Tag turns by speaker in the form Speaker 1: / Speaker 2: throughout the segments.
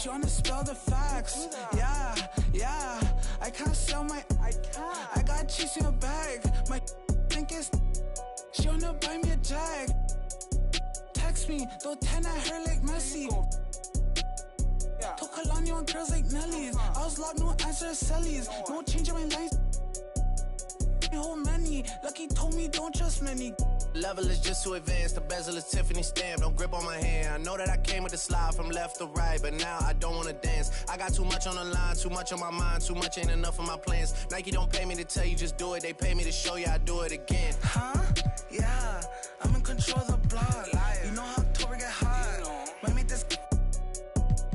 Speaker 1: She wanna spell the facts. Yeah, yeah. I can't sell my. I got cheese in a bag. My think it's. She wanna buy me a jag. Text me, throw 10 at her like Messi. Took Kalani on girls like Nelly's. I was locked, no answer to Sally's. No change in my lines. Whole many. Lucky told me don't trust many.
Speaker 2: Level is just too advanced. The bezel is Tiffany stamp. Don't grip on my hand. I know that I came with the slide from left to right, but now I don't wanna dance. I got too much on the line, too much on my mind, too much ain't enough of my plans. Nike don't pay me to tell you just do it. They pay me to show you I do it again.
Speaker 1: Huh? Yeah, I'm in control of the block. You know how October get hot. Might make this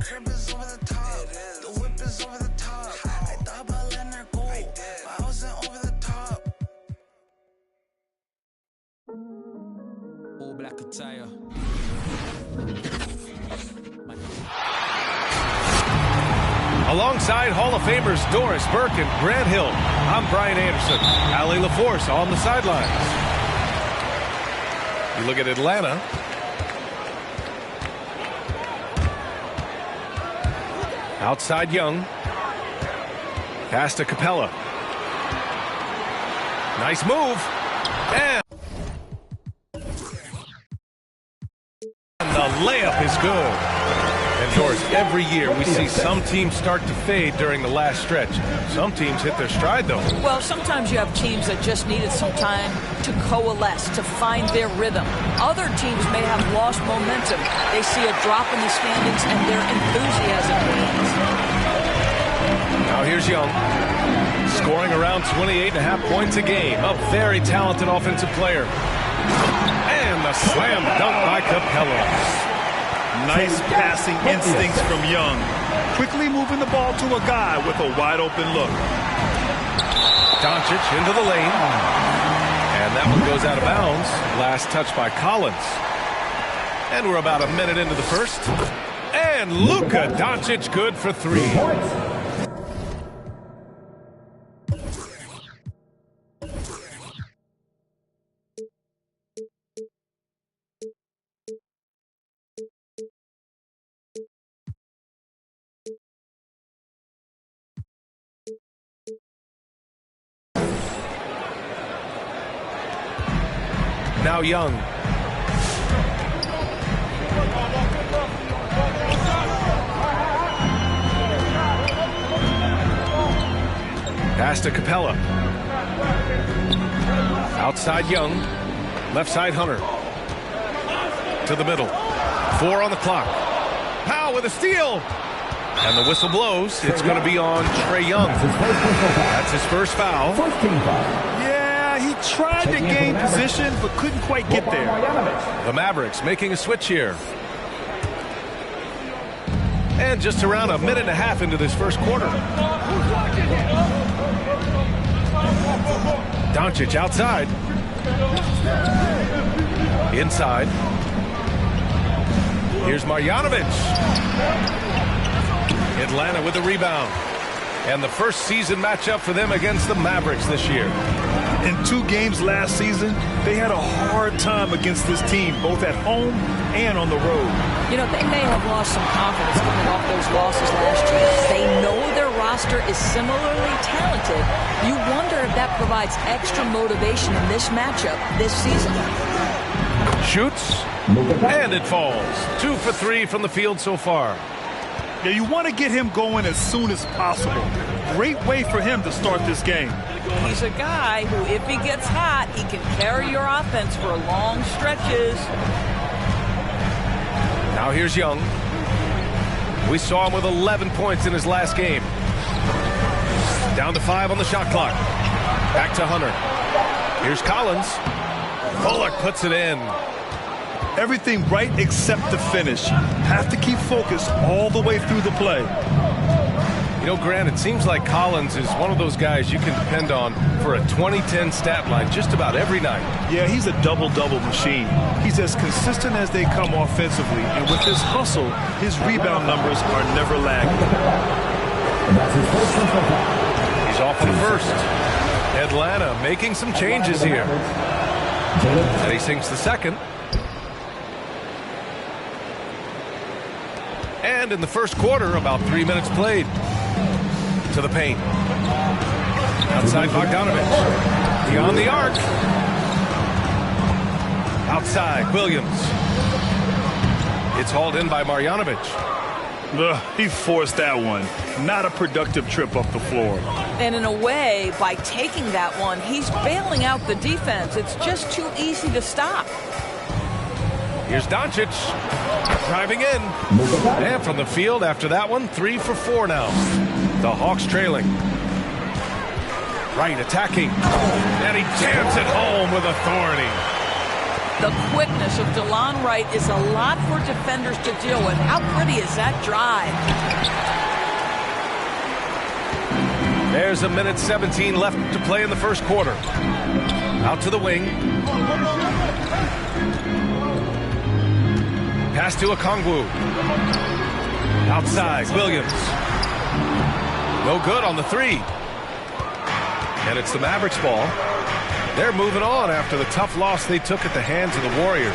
Speaker 1: crib is over the top. The whip is over the top. I thought about letting her go, but I wasn't over the top.
Speaker 3: All black attire.
Speaker 4: Alongside Hall of Famers Doris Burke and Grant Hill, I'm Brian Anderson. Allie LaForce on the sidelines. You look at Atlanta. Outside Young. Pass to Capella. Nice move. And the layup is good. And Doris, every year we see some teams start to fade during the last stretch. Some teams hit their stride, though.
Speaker 5: Well, sometimes you have teams that just needed some time to coalesce, to find their rhythm. Other teams may have lost momentum. They see a drop in the standings and their enthusiasm wanes.
Speaker 4: Now here's Young, scoring around 28.5 points a game. A very talented offensive player. And the slam dunk by Capella.
Speaker 6: Nice passing instincts from Young. Quickly moving the ball to a guy with a wide open look.
Speaker 4: Doncic into the lane. And that one goes out of bounds. Last touch by Collins. And we're about a minute into the first. And Luka Doncic good for three. Now Young. Pass to Capella. Outside Young. Left side Hunter. To the middle. 4 on the clock. Powell with a steal. And the whistle blows. It's going to be on Trae Young. That's his first foul.
Speaker 6: He tried to gain position, but couldn't quite get there.
Speaker 4: The Mavericks making a switch here. And just around a minute and a half into this first quarter. Doncic outside. Inside. Here's Marjanovic. Atlanta with the rebound. And the first season matchup for them against the Mavericks this year.
Speaker 6: In 2 games last season, they had a hard time against this team, both at home and on the road.
Speaker 5: You know, they may have lost some confidence coming off those losses last year. They know their roster is similarly talented. You wonder if that provides extra motivation in this matchup this season.
Speaker 4: Shoots, and it falls. 2 for 3 from the field so far.
Speaker 6: Yeah, you want to get him going as soon as possible. Great way for him to start this game.
Speaker 5: He's a guy who, if he gets hot, he can carry your offense for long stretches.
Speaker 4: Now here's Young. We saw him with 11 points in his last game. Down to 5 on the shot clock. Back to Hunter. Here's Collins. Bullock puts it in.
Speaker 6: Everything right except the finish. Have to keep focused all the way through the play.
Speaker 4: You know, Grant, it seems like Collins is one of those guys you can depend on for a 2010 stat line just about every night.
Speaker 6: Yeah, he's a double-double machine. He's as consistent as they come offensively, and with his hustle, his rebound numbers are never lagging.
Speaker 4: He's off on the first. Atlanta making some changes here. And he sinks the second. And in the first quarter, about 3 minutes played. To the paint. Outside Bogdanovic. Beyond the arc. Outside Williams. It's hauled in by Marjanovic.
Speaker 6: He forced that one. Not a productive trip up the floor.
Speaker 5: And in a way, by taking that one, he's bailing out the defense. It's just too easy to stop.
Speaker 4: Here's Doncic. Driving in. And from the field after that one, 3 for 4 now. The Hawks trailing. Wright attacking. And he jams it home with authority.
Speaker 5: The quickness of DeLon Wright is a lot for defenders to deal with. How pretty is that drive?
Speaker 4: There's a minute 17 left to play in the first quarter. Out to the wing. Pass to Okongwu. Outside, Williams. No good on the 3. And it's the Mavericks ball. They're moving on after the tough loss they took at the hands of the Warriors.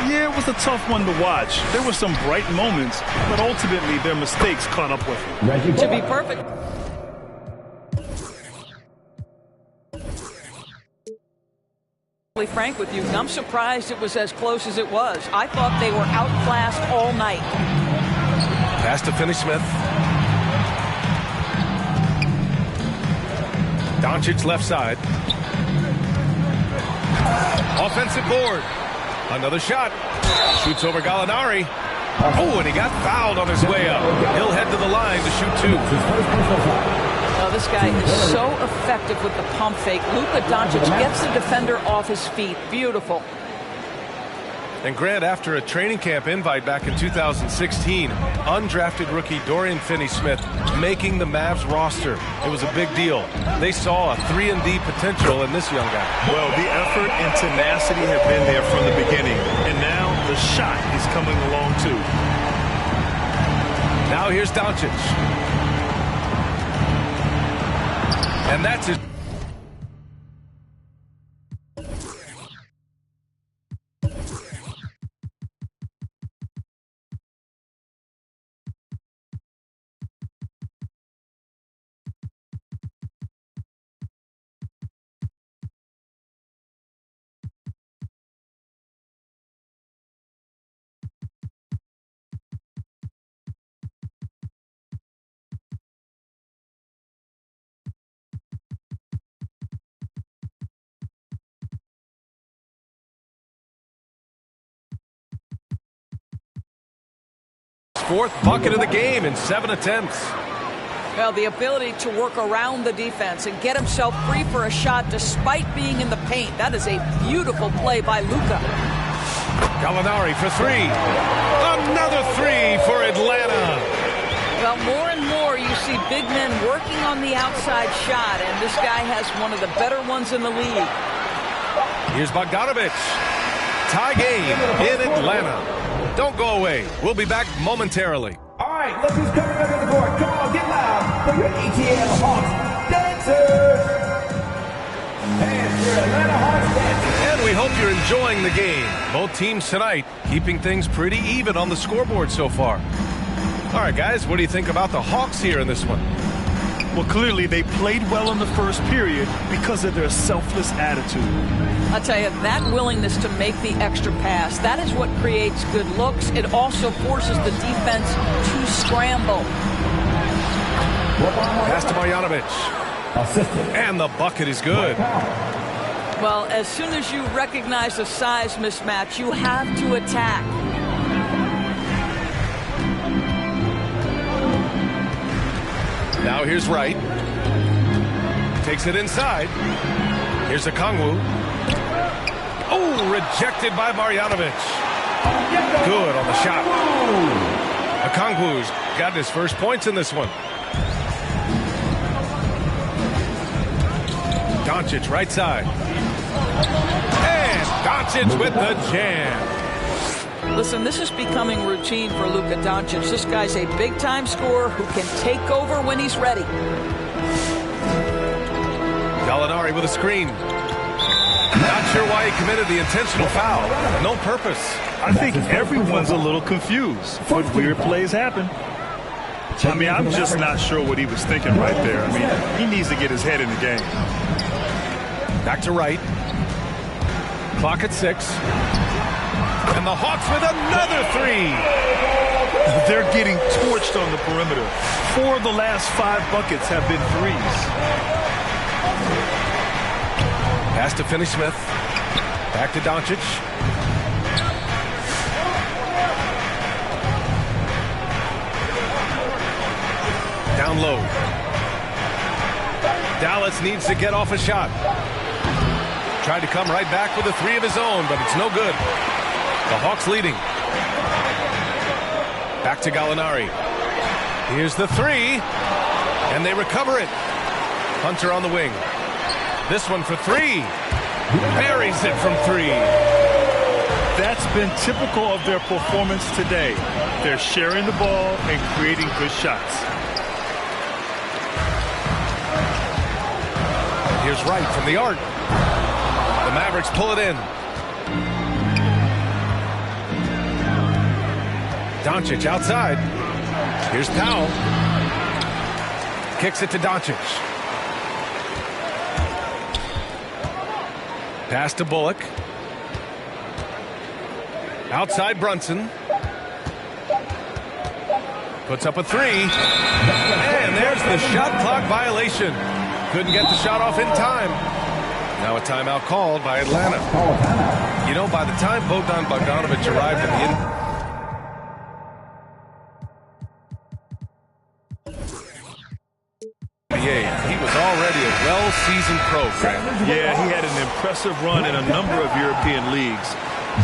Speaker 6: Yeah, it was a tough one to watch. There were some bright moments, but ultimately their mistakes caught up with them.
Speaker 5: To be perfect. Frank with you, I'm surprised it was as close as it was. I thought they were outclassed all night.
Speaker 4: Pass to Finney-Smith. Doncic left side. Offensive board. Another shot. Shoots over Gallinari. Oh, and he got fouled on his way up. He'll head to the line to shoot 2.
Speaker 5: Oh, this guy is so effective with the pump fake. Luka Doncic gets the defender off his feet. Beautiful.
Speaker 4: And Grant, after a training camp invite back in 2016, undrafted rookie Dorian Finney-Smith making the Mavs roster. It was a big deal. They saw a 3-and-D potential in this young guy.
Speaker 6: Well, the effort and tenacity have been there from the beginning. And now the shot is coming along too.
Speaker 4: Now here's Doncic. And that's his. Fourth bucket of the game in 7 attempts.
Speaker 5: Well, the ability to work around the defense and get himself free for a shot despite being in the paint. That is a beautiful play by Luka.
Speaker 4: Gallinari for 3. Another 3 for Atlanta.
Speaker 5: Well, more and more you see big men working on the outside shot, and this guy has one of the better ones in the league.
Speaker 4: Here's Bogdanovic. Tie game in Atlanta. Don't go away. We'll be back momentarily.
Speaker 3: All right, look who's coming under the court. Come on, get loud for your ATL Hawks dancers. And your Atlanta Hawks dancers.
Speaker 4: And we hope you're enjoying the game. Both teams tonight keeping things pretty even on the scoreboard so far. All right, guys, what do you think about the Hawks here in this one?
Speaker 6: Well, clearly they played well in the first period because of their selfless attitude.
Speaker 5: I'll tell you, that willingness to make the extra pass, that is what creates good looks. It also forces the defense to scramble.
Speaker 4: Pass to Marjanovic. And the bucket is good.
Speaker 5: Well, as soon as you recognize a size mismatch, you have to attack.
Speaker 4: Now here's Wright. Takes it inside. Here's Okongwu. Oh, rejected by Marjanovic. Good on the shot. Okongwu's got his first points in this one. Doncic right side. And Doncic with the jam.
Speaker 5: Listen, this is becoming routine for Luka Doncic. This guy's a big-time scorer who can take over when he's ready.
Speaker 4: Gallinari with a screen. Not sure why he committed the intentional foul. No purpose.
Speaker 6: I think everyone's a little confused, but weird plays happen. I mean, I'm just not sure what he was thinking right there. I mean, he needs to get his head in the game.
Speaker 4: Back to right. Clock at 6. And the Hawks with another 3.
Speaker 6: They're getting torched on the perimeter. 4 of the last 5 buckets have been threes.
Speaker 4: Pass to Finney-Smith. Back to Doncic. Down low. Dallas needs to get off a shot. Tried to come right back with a 3 of his own, but it's no good. The Hawks leading. Back to Gallinari. Here's the 3. And they recover it. Hunter on the wing. This one for 3. Buries it from 3.
Speaker 6: That's been typical of their performance today. They're sharing the ball and creating good shots.
Speaker 4: Here's Wright from the arc. The Mavericks pull it in. Doncic outside. Here's Powell. Kicks it to Doncic. Pass to Bullock. Outside Brunson. Puts up a 3. And there's the shot clock violation. Couldn't get the shot off in time. Now a timeout called by Atlanta. You know, by the time Bogdan Bogdanovic arrived at the NBA, he was already a well-seasoned pro, Grant.
Speaker 6: Yeah, he had an impressive run in a number of European leagues,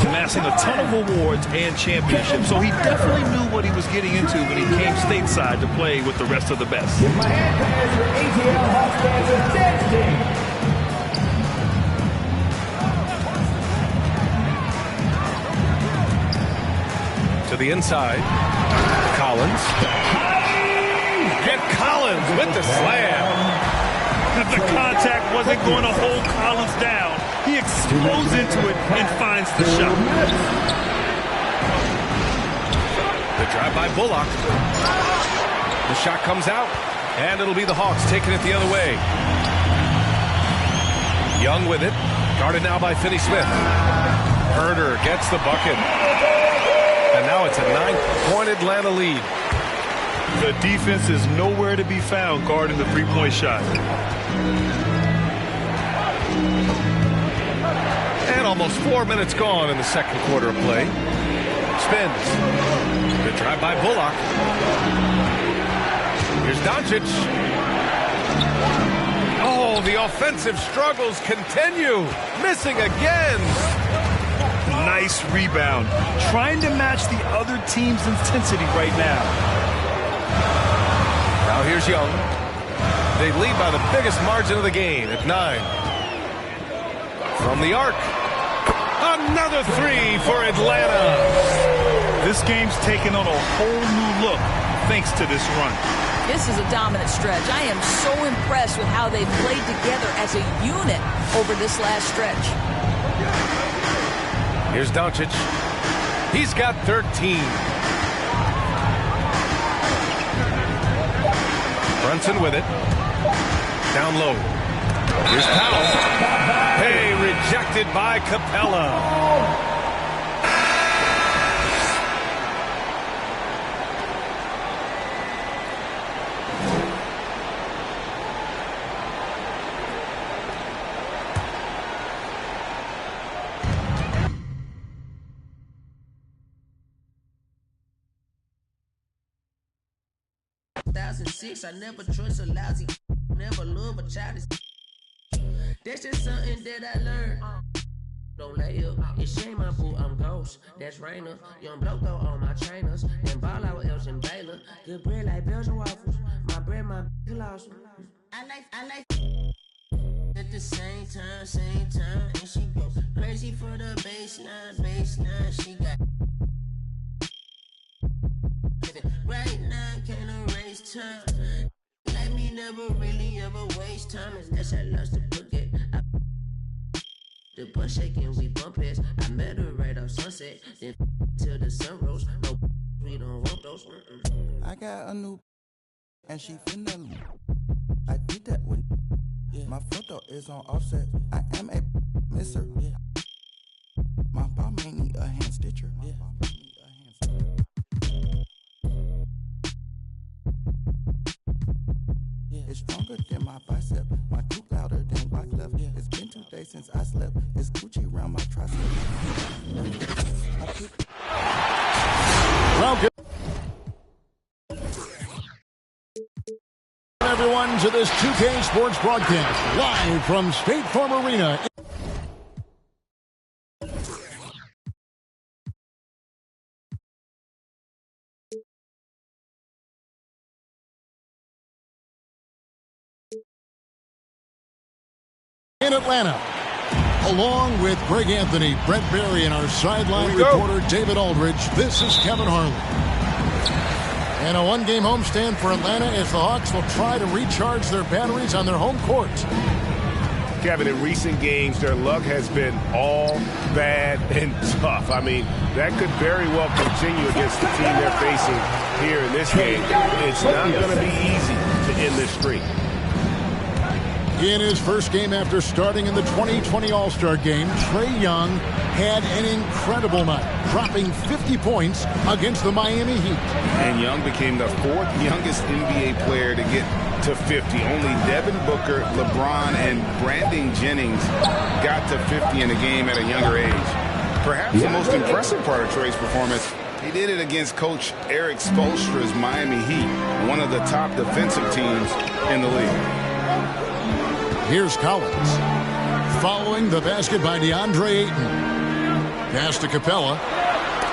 Speaker 6: amassing a ton of awards and championships. So he definitely knew what he was getting into when he came stateside to play with the rest of the best.
Speaker 4: To the inside. Collins. And Collins with the slam.
Speaker 6: If the contact wasn't going to hold Collins down, he explodes into it and finds the shot.
Speaker 4: The drive by Bullock. The shot comes out, and it'll be the Hawks taking it the other way. Young with it. Guarded now by Finney-Smith. Herder gets the bucket. And now it's a 9-point Atlanta lead.
Speaker 6: The defense is nowhere to be found guarding the three-point shot.
Speaker 4: And almost 4 minutes gone in the second quarter of play. Spins. Good drive by Bullock. Here's Doncic. Oh, the offensive struggles continue. Missing again.
Speaker 6: Nice rebound. Trying to match the other team's intensity right now.
Speaker 4: Now here's Young. They lead by the biggest margin of the game at 9. From the arc. Another 3 for Atlanta.
Speaker 6: This game's taken on a whole new look thanks to this run.
Speaker 5: This is a dominant stretch. I am so impressed with how they played together as a unit over this last stretch.
Speaker 4: Here's Doncic. He's got 13. Brunson with it. Down low. Here's Powell. Hey, rejected by Capella.
Speaker 7: I never trust a lousy, never love a child. That's just something that I learned. Don't lay up, it's shame my boo, I'm ghost. That's Rainer, young bloke though on my trainers. And ball out with Elgin Baylor. Good bread like Belgian waffles. My bread, my lost. I like. At the same time, and she go crazy for the baseline, she got. Right now, can't erase time. Let me never really ever waste time unless I lost the book it. The the butt shaking, we bump heads. I met her right off Sunset, then till the sun rose. No, we don't want those.
Speaker 8: I got a new and she finna. I did that with my photo is on offset. I am a misser. My mom may need a hand stitcher. It's stronger than my bicep. My coupe louder than Wyclef. It's been 2 days since I slept. It's Gucci around my tricep.
Speaker 9: Welcome, everyone, to this 2K Sports broadcast live from State Farm Arena. In Atlanta, along with Greg Anthony, Brent Barry, and our sideline reporter David Aldridge, this is Kevin Harlan. And a one-game homestand for Atlanta as the Hawks will try to recharge their batteries on their home court.
Speaker 10: Kevin, in recent games, their luck has been all bad and tough. I mean, that could very well continue against the team they're facing here in this game. It's not going to be easy to end this streak.
Speaker 9: In his first game after starting in the 2020 All-Star Game, Trae Young had an incredible night, dropping 50 points against the Miami Heat.
Speaker 10: And Young became the 4th youngest NBA player to get to 50. Only Devin Booker, LeBron, and Brandon Jennings got to 50 in a game at a younger age. Perhaps the most impressive part of Trae's performance, he did it against Coach Eric Spoelstra's Miami Heat, one of the top defensive teams in the league.
Speaker 9: Here's Collins. Following the basket by DeAndre Ayton. Pass to Capella.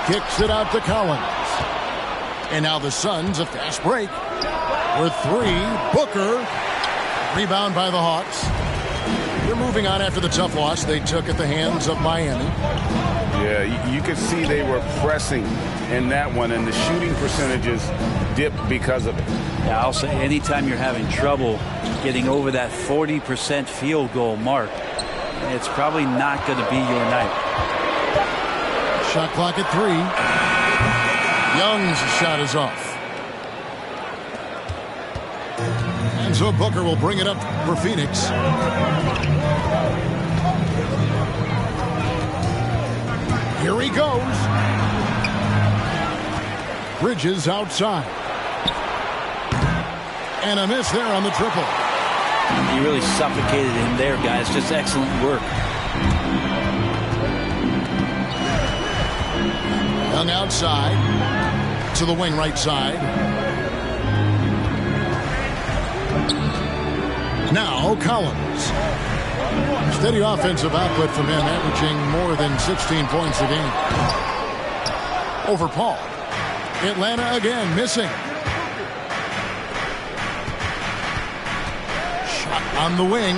Speaker 9: Kicks it out to Collins. And now the Suns, a fast break. With 3. Booker. Rebound by the Hawks. They're moving on after the tough loss they took at the hands of Miami.
Speaker 10: Yeah, you could see they were pressing in that one, and the shooting percentages dipped because of it.
Speaker 11: Yeah, I'll say anytime you're having trouble getting over that 40% field goal mark, it's probably not going to be your night.
Speaker 9: Shot clock at 3. Young's shot is off. And so Booker will bring it up for Phoenix. Here he goes. Bridges outside. And a miss there on the triple.
Speaker 11: You really suffocated him there, guys. Just excellent work.
Speaker 9: Young outside to the wing right side. Now Collins. Steady offensive output from him, averaging more than 16 points a game. Over Paul. Atlanta again missing. Shot on the wing.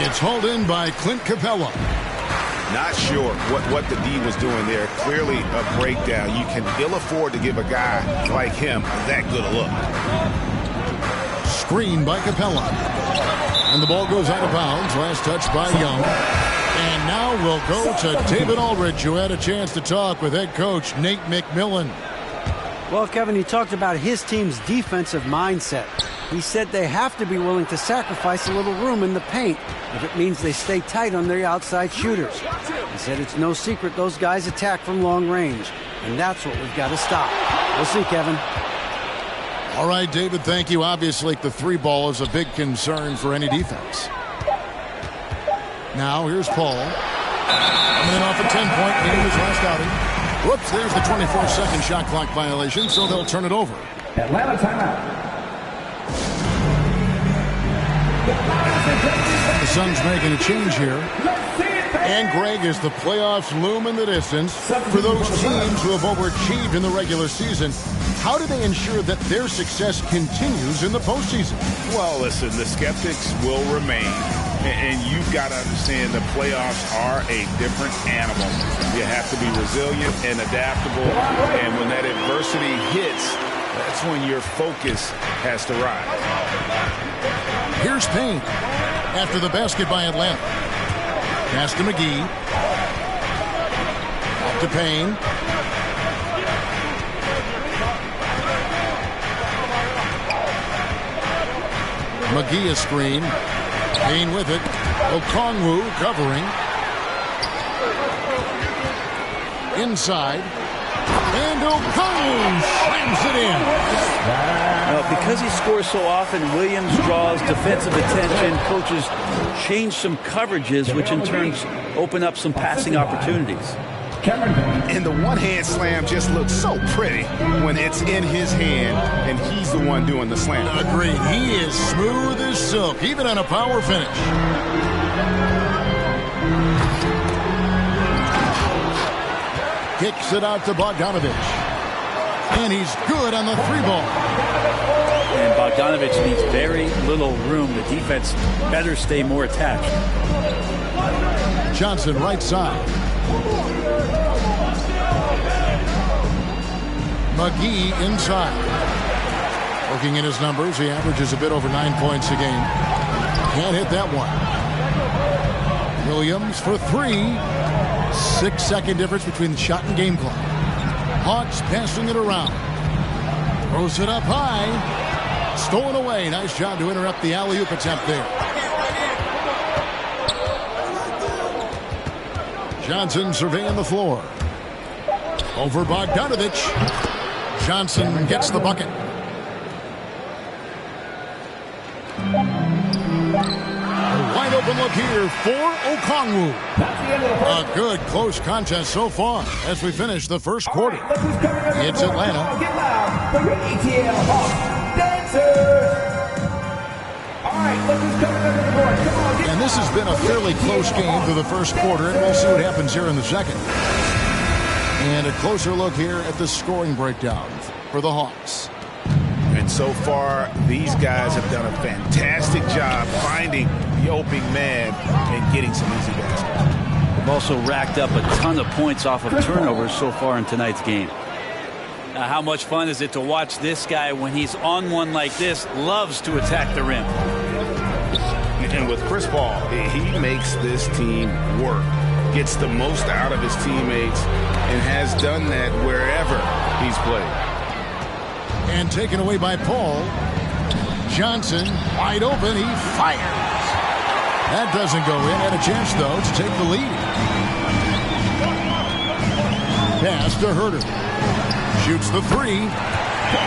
Speaker 9: It's hauled in by Clint Capella.
Speaker 10: Not sure what the D was doing there. Clearly a breakdown. You can ill afford to give a guy like him that good a look.
Speaker 9: Screen by Capella. And the ball goes out of bounds. Last touch by Young. And now we'll go to David Aldridge, who had a chance to talk with head coach Nate McMillan.
Speaker 12: Well, Kevin, he talked about his team's defensive mindset. He said they have to be willing to sacrifice a little room in the paint if it means they stay tight on their outside shooters. He said it's no secret those guys attack from long range, and that's what we've got to stop. We'll see, Kevin.
Speaker 9: All right, David, thank you. Obviously, the 3-ball is a big concern for any defense. Now, here's Paul. Coming off a 10-point lead in his last outing. Whoops, there's the 24-second shot clock violation, so they'll turn it over.
Speaker 3: Atlanta timeout.
Speaker 9: The Suns making a change here. And Greg, as the playoffs loom in the distance, for those teams who have overachieved in the regular season, how do they ensure that their success continues in the postseason?
Speaker 10: Well, listen, the skeptics will remain. And you've got to understand the playoffs are a different animal. You have to be resilient and adaptable. And when that adversity hits, that's when your focus has to rise.
Speaker 9: Here's Payne after the basket by Atlanta. Pass to McGee. Back to Payne. McGee a screen. Payne with it. Okongwu covering. Inside. And Okongwu slams it in.
Speaker 11: Well, because he scores so often, Williams draws defensive attention. Coaches change some coverages, which in turn open up some passing opportunities.
Speaker 10: And the one-hand slam just looks so pretty when it's in his hand and he's the one doing the slam.
Speaker 9: Agreed. He is smooth as silk, even on a power finish. Kicks it out to Bogdanovich. And he's good on the 3-ball.
Speaker 11: And Bogdanovich needs very little room. The defense better stay more attached.
Speaker 9: Johnson right side. McGee inside. Looking at his numbers, he averages a bit over 9 points a game. Can't hit that one. Williams for 3. 6-second difference between the shot and game clock. Hawks passing it around. Throws it up high. Stolen away. Nice job to interrupt the alley-oop attempt there. Johnson surveying the floor. Over Bogdanovich. Johnson gets the bucket. A wide open look here for Okongwu. A good close contest so far as we finish the first quarter. It's Atlanta.
Speaker 3: Get loud for your ATL Hawks dancers. All right, look who's coming under the board. Come on,
Speaker 9: And this has been a fairly close game through the first quarter, and we'll see what happens here in the second. And a closer look here at the scoring breakdown for the Hawks.
Speaker 10: And so far, these guys have done a fantastic job finding the opening man and getting some easy baskets.
Speaker 11: They've also racked up a ton of points off of turnovers so far in tonight's game. Now, how much fun is it to watch this guy when he's on one like this, loves to attack the rim.
Speaker 10: And with Chris Paul, he makes this team work, gets the most out of his teammates, and has done that wherever he's played.
Speaker 9: And taken away by Paul. Johnson wide open. He fires. That doesn't go in. Had a chance, though, to take the lead. Pass to Herter. Shoots the 3.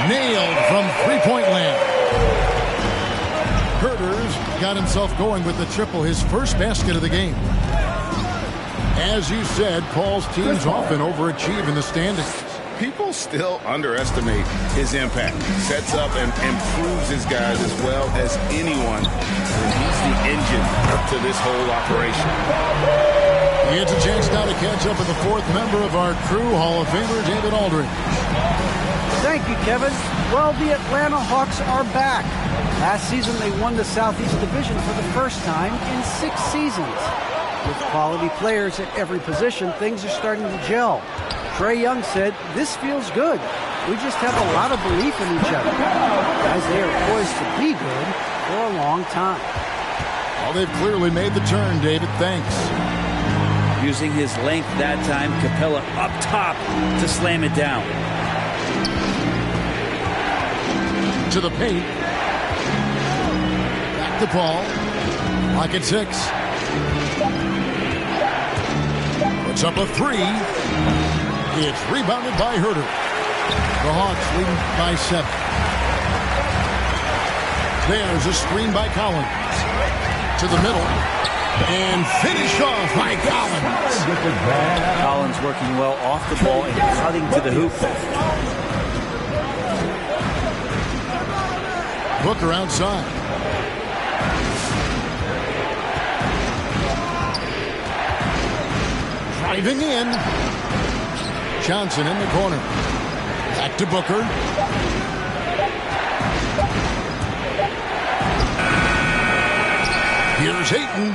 Speaker 9: Nailed from three-point land. Herter's got himself going with the triple, his first basket of the game. As you said, Paul's teams often overachieve in the standings.
Speaker 10: People still underestimate his impact. Sets up and improves his guys as well as anyone. And he's the engine to this whole operation.
Speaker 9: He gets a chance now to catch up with the fourth member of our crew, Hall of Famer David Aldridge.
Speaker 12: Thank you, Kevin. Well, the Atlanta Hawks are back. Last season, they won the Southeast Division for the first time in 6 seasons. With quality players at every position, things are starting to gel. Trae Young said, "This feels good. We just have a lot of belief in each other." Guys, they are poised to be good for a long time.
Speaker 9: Well, they've clearly made the turn, David. Thanks.
Speaker 11: Using his length that time, Capella up top to slam it down.
Speaker 9: To the paint. Back to Paul. Lock at 6. Puts up a 3. It's rebounded by Herter. The Hawks leading by 7. There's a screen by Collins. To the middle. And finish off by Collins.
Speaker 11: Collins working well off the ball and cutting to the hoop.
Speaker 9: Booker outside. Driving in. Johnson in the corner. Back to Booker. Here's Ayton.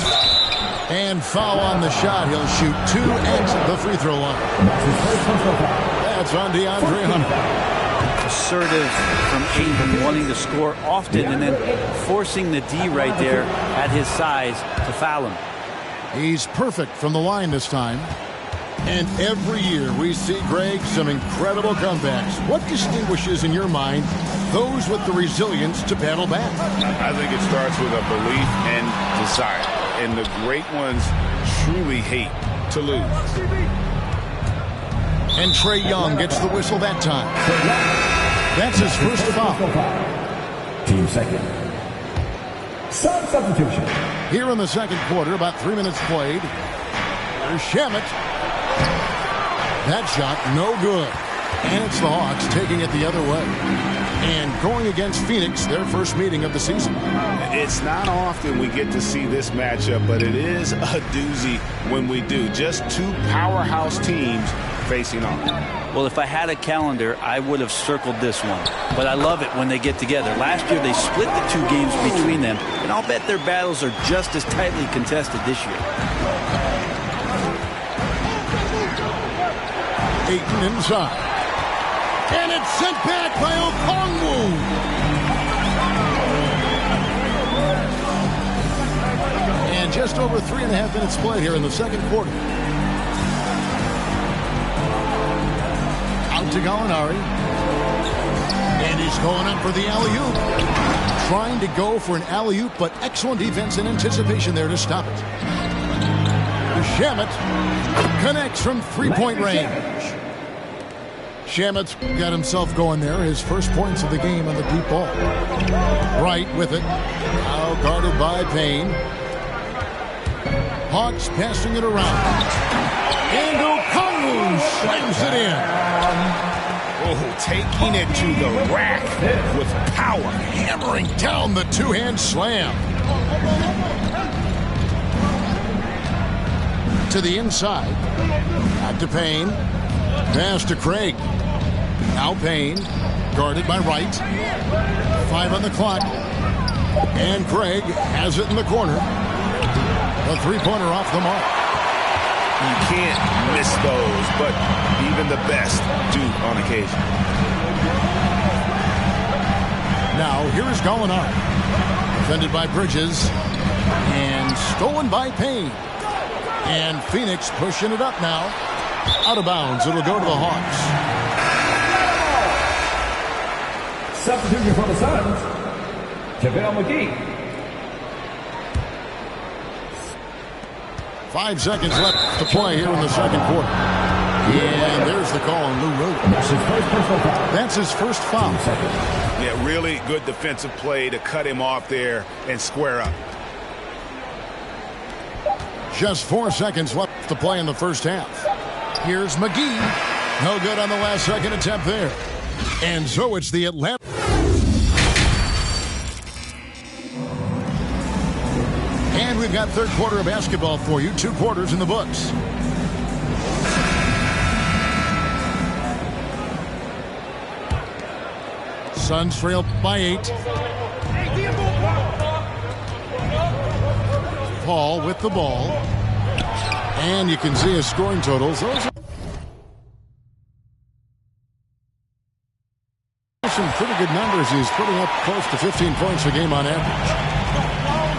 Speaker 9: And foul on the shot. He'll shoot 2 at the free throw line. That's on DeAndre Hunter.
Speaker 11: Assertive from Ayton, wanting to score often and then forcing the D right there at his size to foul him.
Speaker 9: He's perfect from the line this time. And every year we see, Greg, some incredible comebacks. What distinguishes, in your mind, those with the resilience to battle back?
Speaker 10: I think it starts with a belief and desire. And the great ones truly hate to lose.
Speaker 9: And Trae Young gets the whistle that time. That's his first foul.
Speaker 3: Team second. Some substitution.
Speaker 9: Here in the second quarter, about 3 minutes played. There's Shamet. That shot, no good. And it's the Hawks taking it the other way. And going against Phoenix, their first meeting of the season.
Speaker 10: It's not often we get to see this matchup, but it is a doozy when we do. Just two powerhouse teams facing off.
Speaker 11: Well, if I had a calendar, I would have circled this one. But I love it when they get together. Last year, they split the two games between them, and I'll bet their battles are just as tightly contested this year.
Speaker 9: Ayton inside. And it's sent back by Okongwu. And just over 3.5 minutes played here in the second quarter. Out to Gallinari. And he's going up for the alley-oop. Trying to go for an alley-oop, but excellent defense and anticipation there to stop it. Shamet connects from three-point range. Shamet's got himself going there. His first points of the game on the deep ball. Right with it. Now guarded by Payne. Hawks passing it around. And Okongwu slams it in.
Speaker 10: Oh, taking it to the rack with power.
Speaker 9: Hammering down the two-hand slam. To the inside. Out to Payne. Pass to Craig. Now Payne. Guarded by Wright. 5 on the clock. And Craig has it in the corner. A three-pointer off the mark.
Speaker 10: You can't miss those, but even the best do on occasion.
Speaker 9: Now, here is Gallinari. Defended by Bridges. And stolen by Payne. And Phoenix pushing it up now. Out of bounds. It'll go to the Hawks.
Speaker 3: Substitution for the Suns. JaVale McGee.
Speaker 9: 5 seconds left to play here in the second quarter. And there's the call on Lou Williams. That's his first foul.
Speaker 10: Yeah, really good defensive play to cut him off there and square up.
Speaker 9: Just 4 seconds left to play in the first half. Here's McGee. No good on the last second attempt there. And so it's the Atlanta. And we've got third quarter of basketball for you. 2 quarters in the books. Suns trail by 8. Paul with the ball. And you can see his scoring totals. Those are some pretty good numbers. He's putting up close to 15 points a game on average.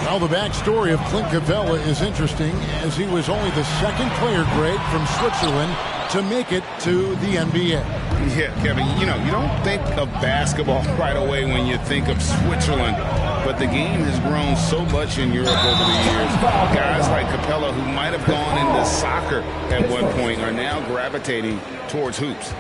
Speaker 9: Well, the backstory of Clint Capella is interesting, as he was only the second player, Greg, from Switzerland to make it to the NBA.
Speaker 10: Yeah, Kevin, you don't think of basketball right away when you think of Switzerland, but the game has grown so much in Europe over the years. Guys like Capella, who might have gone into soccer at one point, are now gravitating towards hoops.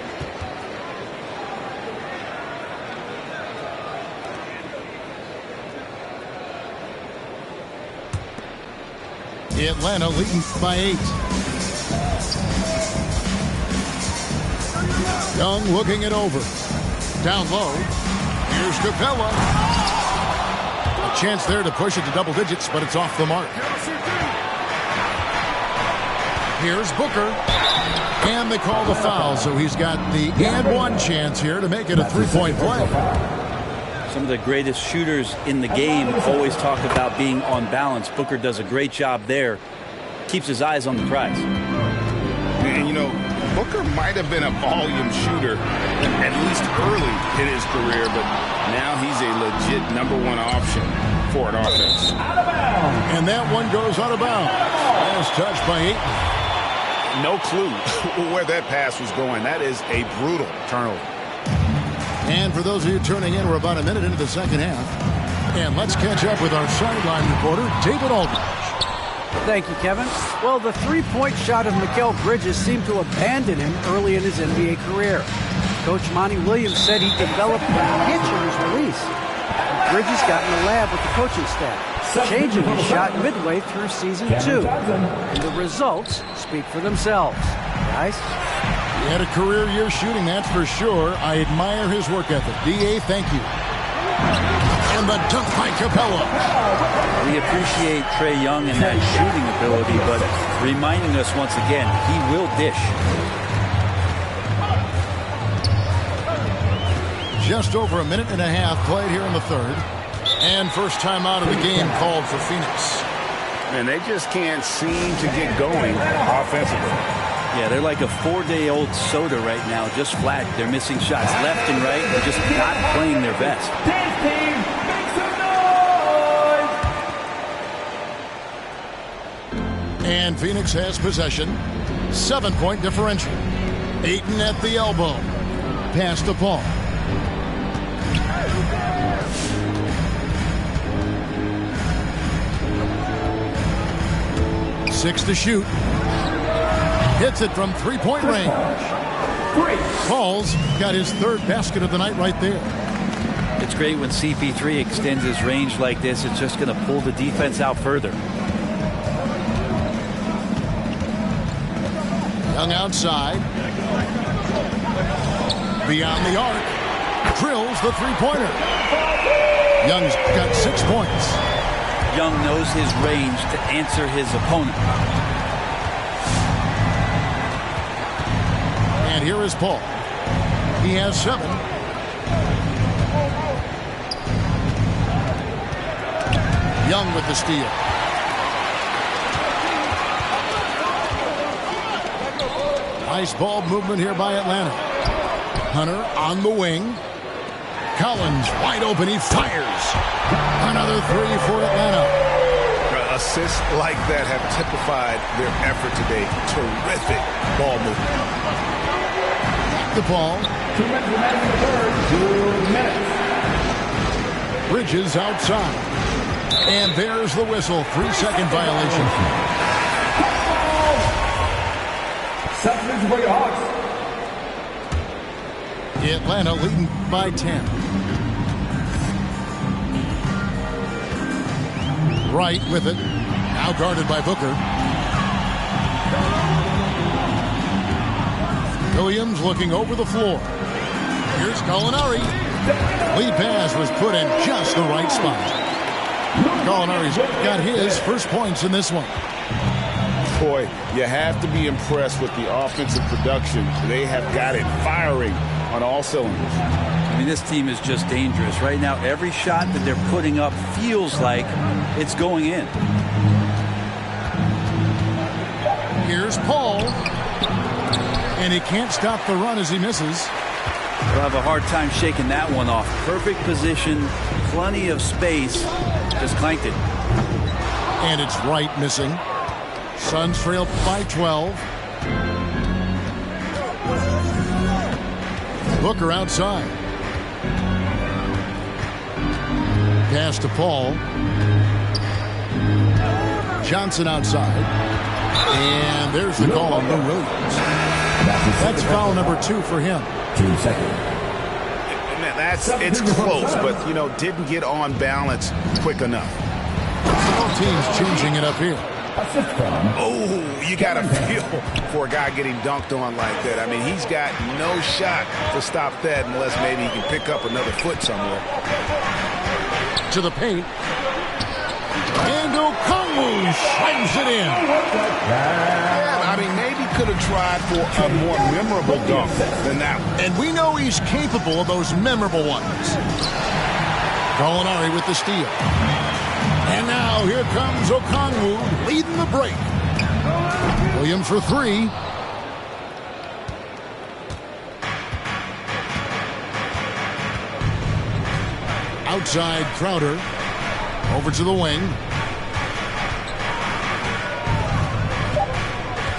Speaker 9: Atlanta leading by 8. Young looking it over. Down low. Here's Capella. A chance there to push it to double digits, but it's off the mark. Here's Booker. And they call the foul, so he's got the and one chance here to make it a 3-point play.
Speaker 11: Some of the greatest shooters in the game always talk about being on balance. Booker does a great job there. Keeps his eyes on the prize.
Speaker 10: And, Booker might have been a volume shooter, at least early in his career, but now he's a legit #1 option for an offense.
Speaker 3: Out of bounds.
Speaker 9: And that one goes out of bounds. Last touch by Ayton.
Speaker 10: No clue where that pass was going. That is a brutal turnover.
Speaker 9: And for those of you tuning in, we're about a minute into the second half. And let's catch up with our sideline reporter, David Aldridge.
Speaker 12: Thank you, Kevin. Well, the three-point shot of Mikal Bridges seemed to abandon him early in his NBA career. Coach Monty Williams said he developed a hitch in his release. Bridges got in the lab with the coaching staff, changing his shot midway through season 2. And the results speak for themselves. Guys?
Speaker 9: He had a career year shooting, that's for sure. I admire his work ethic. D.A., thank you. And the dunk by Capella.
Speaker 11: We appreciate Trae Young and that shooting ability, but reminding us once again, he will dish.
Speaker 9: Just over a minute and a half played here in the third. And first time out of the game called for Phoenix.
Speaker 10: And they just can't seem to get going offensively.
Speaker 11: Yeah, they're like a 4-day-old soda right now, just flat. They're missing shots left and right. They're just not playing their best.
Speaker 9: And Phoenix has possession. 7-point differential. Ayton at the elbow. Pass to Paul. Six to shoot. Hits it from three-point range. Paul's got his third basket of the night right there.
Speaker 11: It's great when CP3 extends his range like this. It's just going to pull the defense out further.
Speaker 9: Young outside. Beyond the arc. Drills the three-pointer. Young's got 6 points.
Speaker 11: Young knows his range to answer his opponent.
Speaker 9: And here is Paul. He has 7. Young with the steal. Nice ball movement here by Atlanta. Hunter on the wing. Collins wide open. He fires. Another 3 for Atlanta.
Speaker 10: Assists like that have typified their effort today. Terrific ball movement.
Speaker 9: The ball.
Speaker 3: 2 minutes remaining in the third. 2 minutes.
Speaker 9: Bridges outside. And there's the whistle. 3-second violation.
Speaker 3: Substitution for your Hawks.
Speaker 9: Atlanta leading by 10. Wright with it. Now guarded by Booker. Williams looking over the floor. Here's Gallinari. Lead pass was put in just the right spot. Gallinari's got his first points in this one.
Speaker 10: Boy, you have to be impressed with the offensive production. They have got it firing on all cylinders.
Speaker 11: I mean, this team is just dangerous. Right now, every shot that they're putting up feels like it's going in.
Speaker 9: Here's Paul. And he can't stop the run as he misses.
Speaker 11: They'll have a hard time shaking that one off. Perfect position, plenty of space. Just clanked it.
Speaker 9: And it's Wright missing. Suns trail by 12. Booker outside. Pass to Paul. Johnson outside. And there's the call on Lou Williams. That's foul number 2 for him.
Speaker 3: 2 seconds.
Speaker 10: It's close, but, didn't get on balance quick enough.
Speaker 9: Both teams changing it up here.
Speaker 10: Oh, you got to feel for a guy getting dunked on like that. I mean, he's got no shot to stop that unless maybe he can pick up another foot somewhere.
Speaker 9: To the paint. And Okongwu slams it in.
Speaker 10: Yeah, I mean, maybe could have tried for a more memorable dunk than that one.
Speaker 9: And we know he's capable of those memorable ones. Gallinari with the steal. And now here comes Okongwu leading the break. Williams for 3. Outside Crowder. Over to the wing.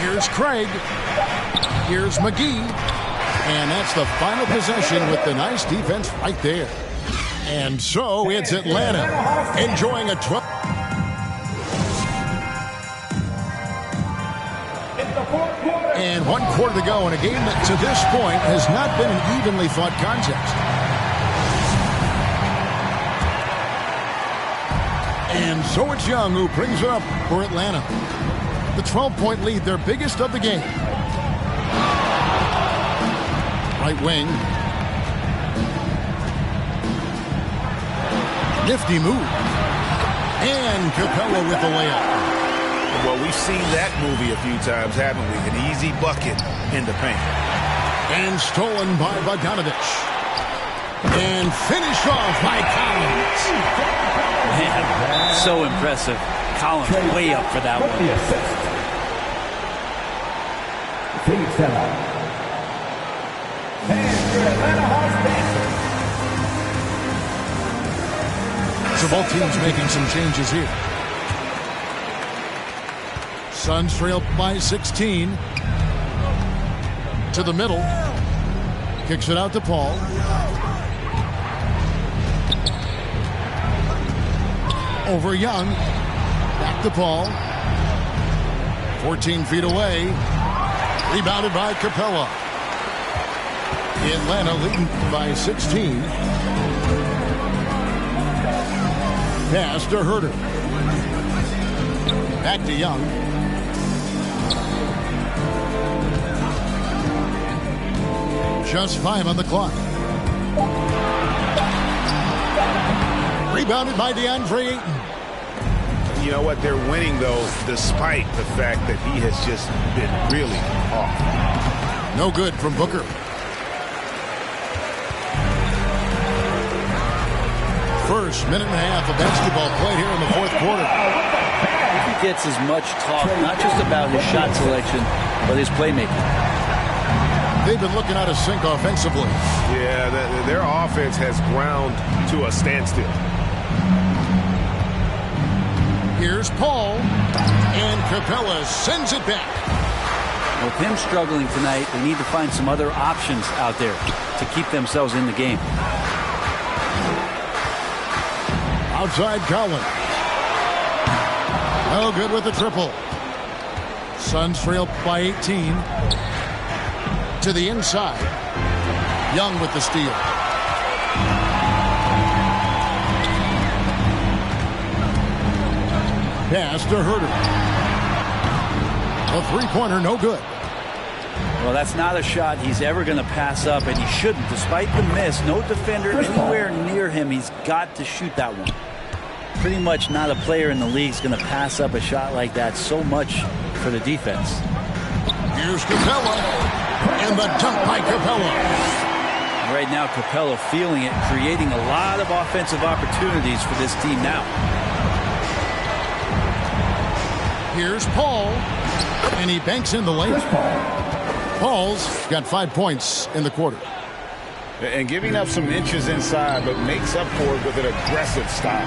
Speaker 9: Here's Craig. Here's McGee. And that's the final possession with the nice defense right there. And so it's Atlanta enjoying a 12. And 1 quarter to go in a game that to this point has not been an evenly fought contest. And so it's Young who brings it up for Atlanta. The 12-point lead, their biggest of the game. Right wing. Nifty move. And Capella with the layup.
Speaker 10: Well, we've seen that movie a few times, haven't we? An easy bucket in the paint.
Speaker 9: And stolen by Bogdanovich. And finished off by Collins.
Speaker 11: Man, so impressive. Collins way up for that one.
Speaker 3: Phoenix time. And your Atlanta Hawks dancer.
Speaker 9: So both teams making some changes here. Suns trail by 16. To the middle. Kicks it out to Paul. Over Young. Back to Paul. 14 feet away. Rebounded by Capella. Atlanta leading by 16. Pass to Herter. Back to Young. Just 5 on the clock. Rebounded by DeAndre Ayton.
Speaker 10: You know what? They're winning, though, despite the fact that he has just been really off.
Speaker 9: No good from Booker. First minute and a half of basketball played here in the fourth quarter.
Speaker 11: He gets as much talk, not just about his shot selection, but his playmaking.
Speaker 9: They've been looking out of sync offensively.
Speaker 10: Yeah, their offense has ground to a standstill.
Speaker 9: Here's Paul, and Capella sends it back.
Speaker 11: With him struggling tonight, they need to find some other options out there to keep themselves in the game.
Speaker 9: Outside Collins. No good with the triple. Suns trail by 18. To the inside. Young with the steal. Pass to Herter. A three-pointer, no good.
Speaker 11: Well, that's not a shot he's ever going to pass up, and he shouldn't. Despite the miss, no defender anywhere near him. He's got to shoot that one. Pretty much not a player in the league is going to pass up a shot like that. So much for the defense.
Speaker 9: Here's Capella. And the dunk by Capella.
Speaker 11: Right now, Capella feeling it, creating a lot of offensive opportunities for this team now.
Speaker 9: Here's Paul. And he banks in the lane. Paul's got 5 points in the quarter.
Speaker 10: And giving up some inches inside, but makes up for it with an aggressive style.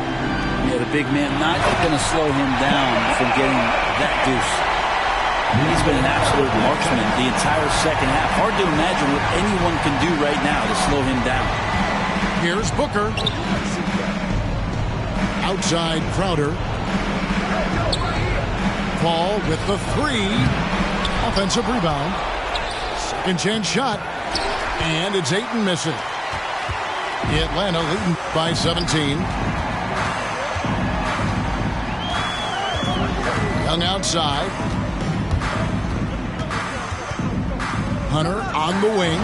Speaker 11: Yeah, the big man not going to slow him down from getting that deuce. He's been an absolute marksman the entire second half. Hard to imagine what anyone can do right now to slow him down.
Speaker 9: Here's Booker. Outside Crowder. Paul with the three. Offensive rebound. Second chance shot. And it's Ayton missing. Atlanta leading by 17. Young outside. Hunter on the wing.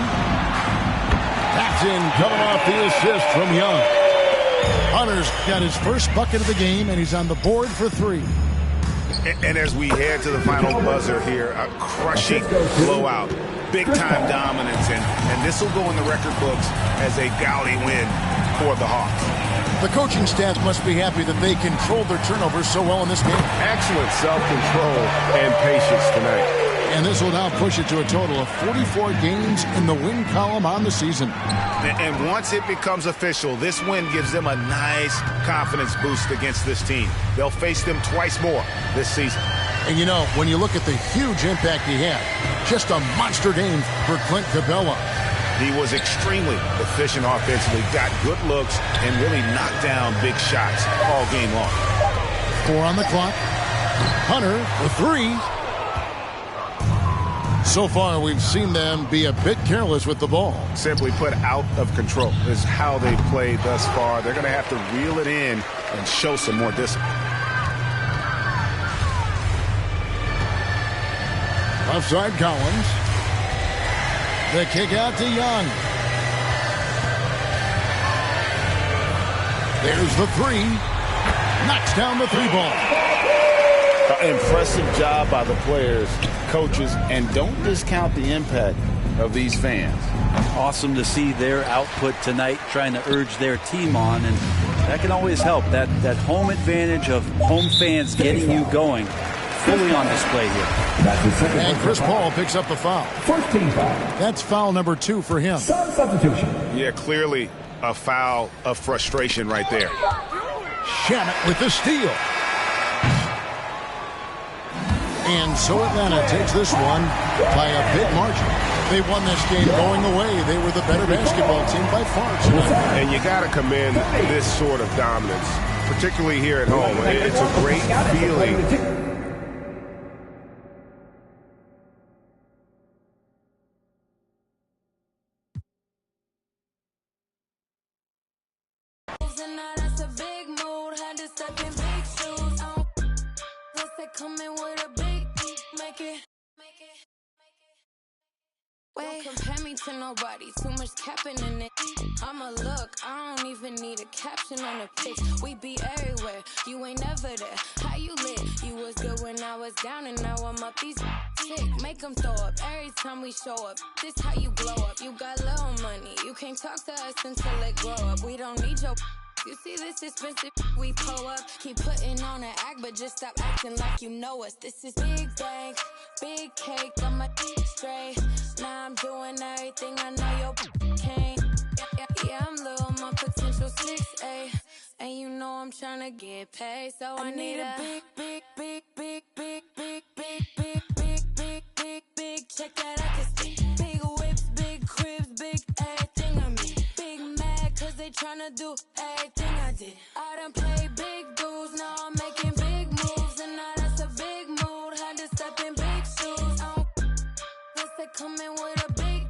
Speaker 9: That's in, coming off the assist from Young. Hunter's got his first bucket of the game, and he's on the board for 3.
Speaker 10: And as we head to the final buzzer here, a crushing blowout. Big-time dominance, and this will go in the record books as a gaudy win for the Hawks.
Speaker 9: The coaching staff must be happy that they controlled their turnovers so well in this game.
Speaker 10: Excellent self-control and patience tonight.
Speaker 9: And this will now push it to a total of 44 games in the win column on the season.
Speaker 10: And once it becomes official, this win gives them a nice confidence boost against this team. They'll face them twice more this season.
Speaker 9: And you know, when you look at the huge impact he had, just a monster game for Clint Capella.
Speaker 10: He was extremely efficient offensively, got good looks, and really knocked down big shots all game long.
Speaker 9: 4 on the clock. Hunter, the 3. So far, we've seen them be a bit careless with the ball.
Speaker 10: Simply put, out of control is how they've played thus far. They're going to have to reel it in and show some more discipline.
Speaker 9: Offside Collins. The kick out to Young. There's the 3. Knocks down the 3 ball.
Speaker 10: Impressive job by the players, coaches, and don't discount the impact of these fans.
Speaker 11: Awesome to see their output tonight, trying to urge their team on, and that can always help. That home advantage of home fans getting you going, fully on display here.
Speaker 9: And Chris Paul picks up the foul.
Speaker 3: First team foul.
Speaker 9: That's foul number 2 for him.
Speaker 3: Substitution.
Speaker 10: Yeah, clearly a foul of frustration right there.
Speaker 9: Shamet with the steal. And so Atlanta takes this one by a big margin. They won this game going away. They were the better basketball team by far tonight.
Speaker 10: And you got to commend this sort of dominance, particularly here at home. It's a great feeling.
Speaker 13: Don't compare me to nobody, too much capping in it. I'ma look, I don't even need a caption on the pics. We be everywhere, you ain't never there. How you lit? You was good when I was down and now I'm up. These sick, make them throw up every time we show up. This how you glow up, you got little money. You can't talk to us until it grow up. We don't need your... You see this expensive we pull up. Keep putting on an act, but just stop acting like you know us. This is big bank, big cake, I'm a straight. Now I'm doing everything I know your can't. Yeah, I'm little, my potential 6'8", and you know I'm tryna get paid, so I need a big check that I can see. Big whips, big cribs, big everything I mean. Big mad, cause they tryna do everything I did. I done played big dudes, now I'm making big moves, and now that's a big mood. Had to step in big shoes. Unless they come in with a big,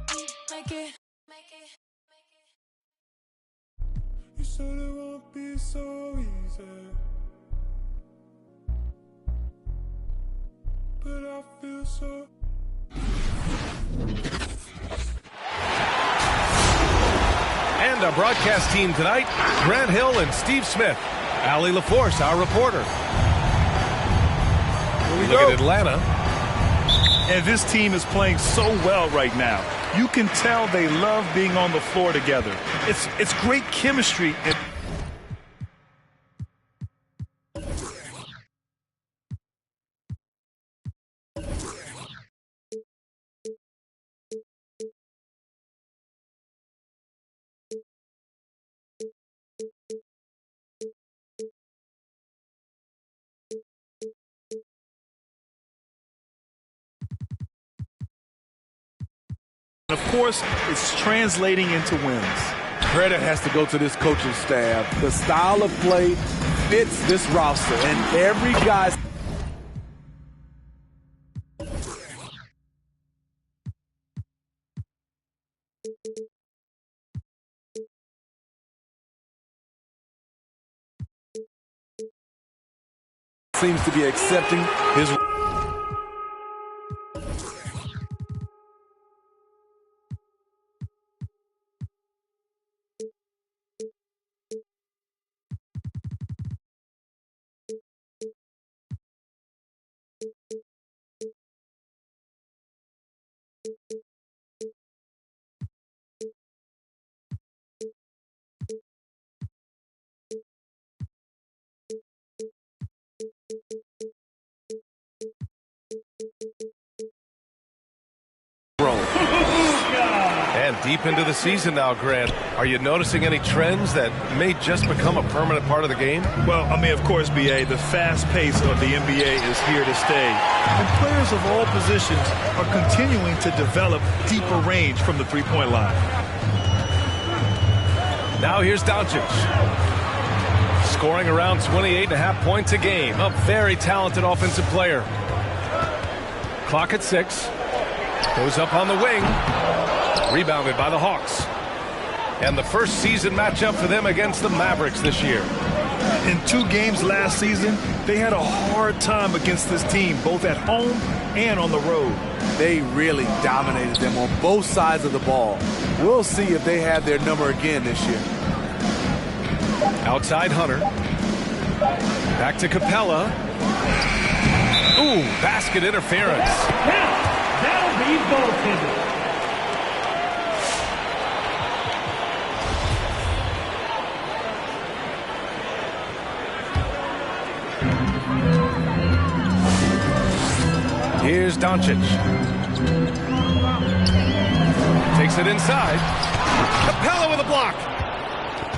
Speaker 13: make it.
Speaker 14: You said it won't be so easy, but I feel so.
Speaker 4: And our broadcast team tonight, Grant Hill and Steve Smith. Allie LaForce, our reporter. Look at Atlanta.
Speaker 6: And this team is playing so well right now. You can tell they love being on the floor together. It's great chemistry. Of course, it's translating into wins.
Speaker 15: Credit has to go to this coaching staff. The style of play fits this roster, and every guy. Seems to be accepting his.
Speaker 4: And deep into the season now, Grant. Are you noticing any trends that may just become a permanent part of the game?
Speaker 6: Well, I mean, of course, B.A., the fast pace of the NBA is here to stay. And players of all positions are continuing to develop deeper range from the three-point line.
Speaker 4: Now here's Doncic. Scoring around 28.5 points a game. A very talented offensive player. Clock at 6. Goes up on the wing. Rebounded by the Hawks. And the first season matchup for them against the Mavericks this year.
Speaker 6: In 2 games last season, they had a hard time against this team, both at home and on the road.
Speaker 15: They really dominated them on both sides of the ball. We'll see if they have their number again this year.
Speaker 4: Outside Hunter. Back to Capella. Ooh, basket interference.
Speaker 3: That'll be goaltending.
Speaker 4: Here's Doncic. Takes it inside. Capella with a block.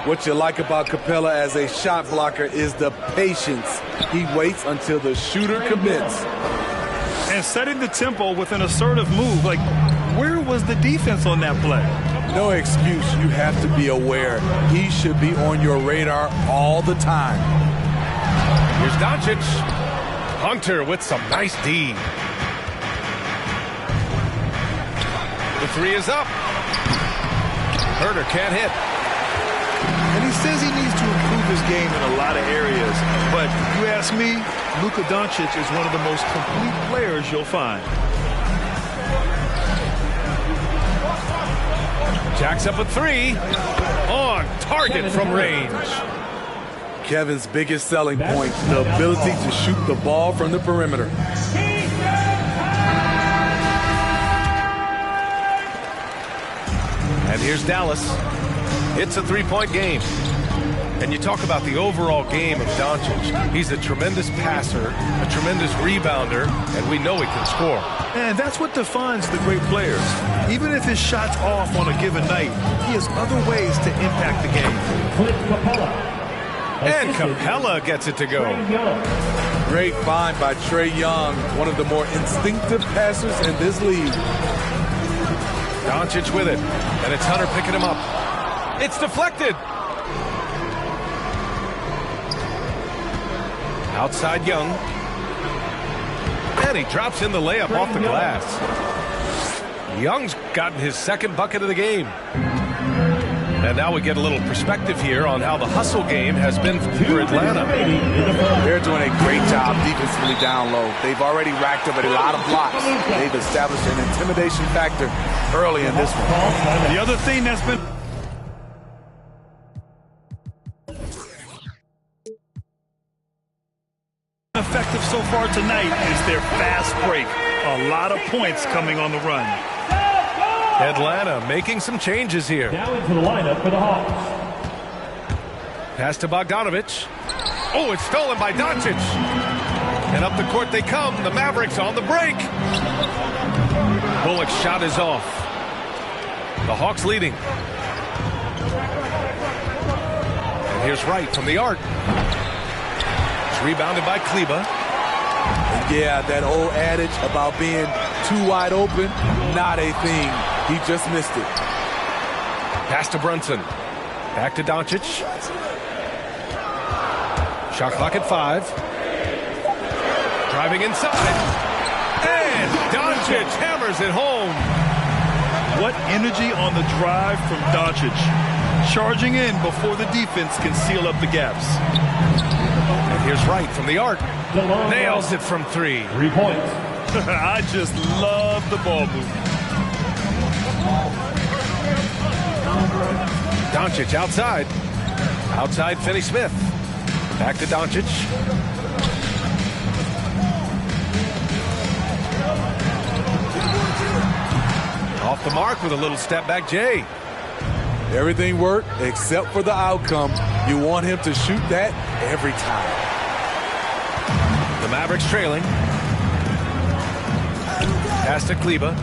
Speaker 15: What you like about Capella as a shot blocker is the patience. He waits until the shooter commits.
Speaker 6: And setting the tempo with an assertive move. Like, where was the defense on that play?
Speaker 15: No excuse. You have to be aware. He should be on your radar all the time.
Speaker 4: Here's Doncic. Hunter with some nice D. The 3 is up. Herter can't hit.
Speaker 6: And he says he needs to improve his game in a lot of areas. But you ask me, Luka Doncic is one of the most complete players you'll find.
Speaker 4: Jacks up a 3. On target from range.
Speaker 15: Kevin's biggest selling point, the ability to shoot the ball from the perimeter.
Speaker 4: And here's Dallas. It's a 3-point game. And you talk about the overall game of Doncic. He's a tremendous passer, a tremendous rebounder, and we know he can score.
Speaker 6: And that's what defines the great players. Even if his shot's off on a given night, he has other ways to impact the game.
Speaker 4: And Capella gets it to go.
Speaker 15: Great find by Trae Young, one of the more instinctive passers in this league.
Speaker 4: Doncic with it, and it's Hunter picking him up. It's deflected. Outside Young. And he drops in the layup off the glass. Young's gotten his second bucket of the game. And now we get a little perspective here on how the hustle game has been for Atlanta.
Speaker 15: They're doing a great job defensively down low. They've already racked up a lot of blocks. They've established an intimidation factor early in this one.
Speaker 6: The other thing that's been effective so far tonight is their fast break. A lot of points coming on the run.
Speaker 4: Atlanta making some changes here.
Speaker 3: Now into the lineup for the Hawks.
Speaker 4: Pass to Bogdanovich. Oh, it's stolen by Doncic. And up the court they come. The Mavericks on the break. Bullock's shot is off. The Hawks leading. And here's Wright from the arc. It's rebounded by Kleber.
Speaker 15: Yeah, that old adage about being too wide open, not a thing. He just missed it.
Speaker 4: Pass to Brunson. Back to Doncic. Shot clock at 5. Driving inside. And Doncic hammers it home.
Speaker 6: What energy on the drive from Doncic. Charging in before the defense can seal up the gaps.
Speaker 4: And here's Wright from the arc. Nails it from 3.
Speaker 3: 3 points.
Speaker 6: I just love the ball movement.
Speaker 4: Doncic outside. Outside Finney-Smith. Back to Doncic. Off the mark with a little step back Jay.
Speaker 15: Everything worked except for the outcome. You want him to shoot that every time.
Speaker 4: The Mavericks trailing. Pass to Kleber.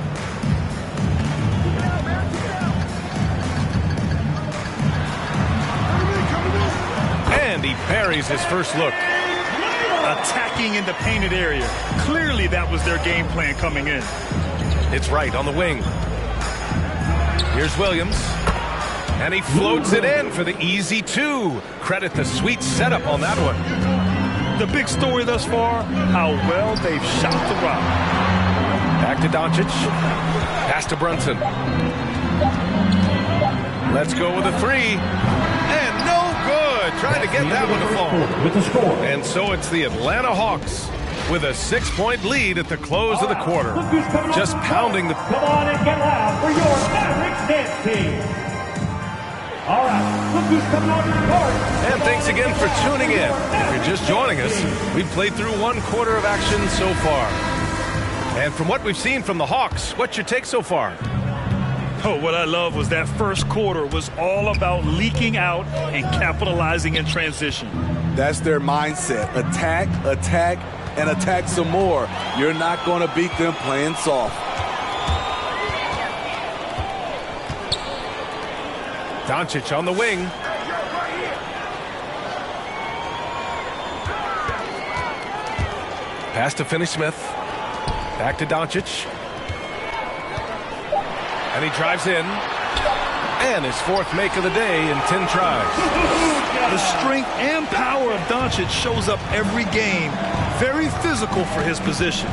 Speaker 4: he buries his first look.
Speaker 6: Attacking in the painted area. Clearly that was their game plan coming in.
Speaker 4: It's right on the wing. Here's Williams. And he floats it in for the easy 2. Credit the sweet setup on that one.
Speaker 6: The big story thus far, how well they've shot the rock.
Speaker 4: Back to Doncic. Pass to Brunson. Let's go with a 3. And no good. Trying to get that one to fall. And so it's the Atlanta Hawks with a 6-point lead at the close of the quarter. Just pounding the...
Speaker 3: Come on and get loud for your Mavericks dance team. All right, look who's coming on the court.
Speaker 4: And thanks again for tuning in. If you're just joining us, we've played through 1 quarter of action so far. And from what we've seen from the Hawks, what's your take so far?
Speaker 6: Oh, what I love was that first quarter was all about leaking out and capitalizing in transition.
Speaker 15: That's their mindset. Attack, attack, and attack some more. You're not going to beat them playing soft.
Speaker 4: Doncic on the wing. Pass to Finney-Smith. Back to Doncic. And he drives in. And his 4th make of the day in 10 tries.
Speaker 6: The strength and power of Doncic shows up every game. Very physical for his position.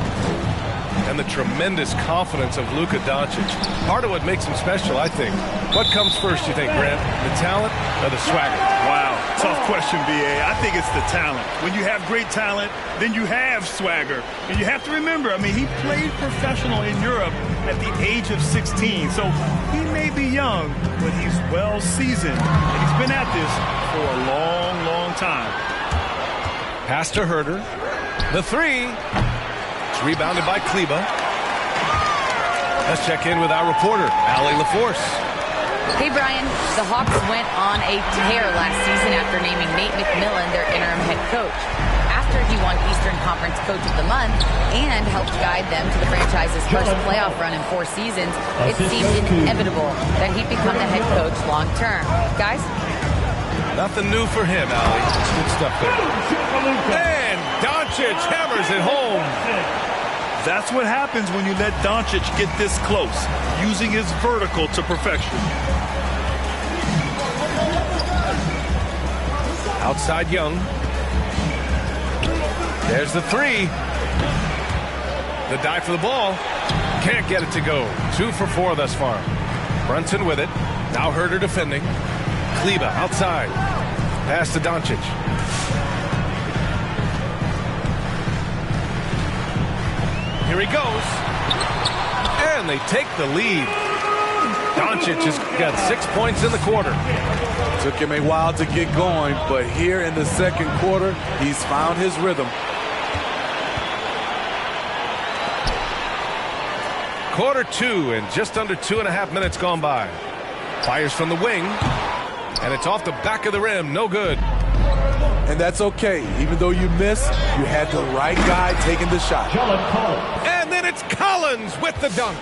Speaker 4: And the tremendous confidence of Luka Doncic. Part of what makes him special, I think. What comes first, you think, Grant? The talent or the swagger?
Speaker 6: Wow, tough question, B.A. I think it's the talent. When you have great talent, then you have swagger. And you have to remember, I mean, he played professional in Europe at the age of 16. So he may be young, but he's well seasoned. And he's been at this for a long, long time.
Speaker 4: Pass to Herter. The 3. It's rebounded by Kleba. Let's check in with our reporter, Allie LaForce.
Speaker 16: Hey, Brian. The Hawks went on a tear last season after naming Nate McMillan their interim head coach. After he won Eastern Conference Coach of the Month and helped guide them to the franchise's first playoff run in 4 seasons, it seemed inevitable that he'd become the head coach long term. Guys?
Speaker 4: Nothing new for him, Allie. It's good stuff there. And Doncic hammers it home.
Speaker 6: That's what happens when you let Doncic get this close, using his vertical to perfection.
Speaker 4: Outside Young. There's the 3. The dive for the ball. Can't get it to go. 2 for 4 thus far. Brunson with it. Now Herter defending. Kleba outside. Pass to Doncic. Here he goes. And they take the lead. Doncic has got 6 points in the quarter.
Speaker 15: Took him a while to get going, but here in the second quarter, he's found his rhythm.
Speaker 4: Quarter 2 and just under 2.5 minutes gone by. Fires from the wing. And it's off the back of the rim. No good.
Speaker 15: And that's okay. Even though you missed, you had the right guy taking the shot.
Speaker 4: And then it's Collins with the dunk.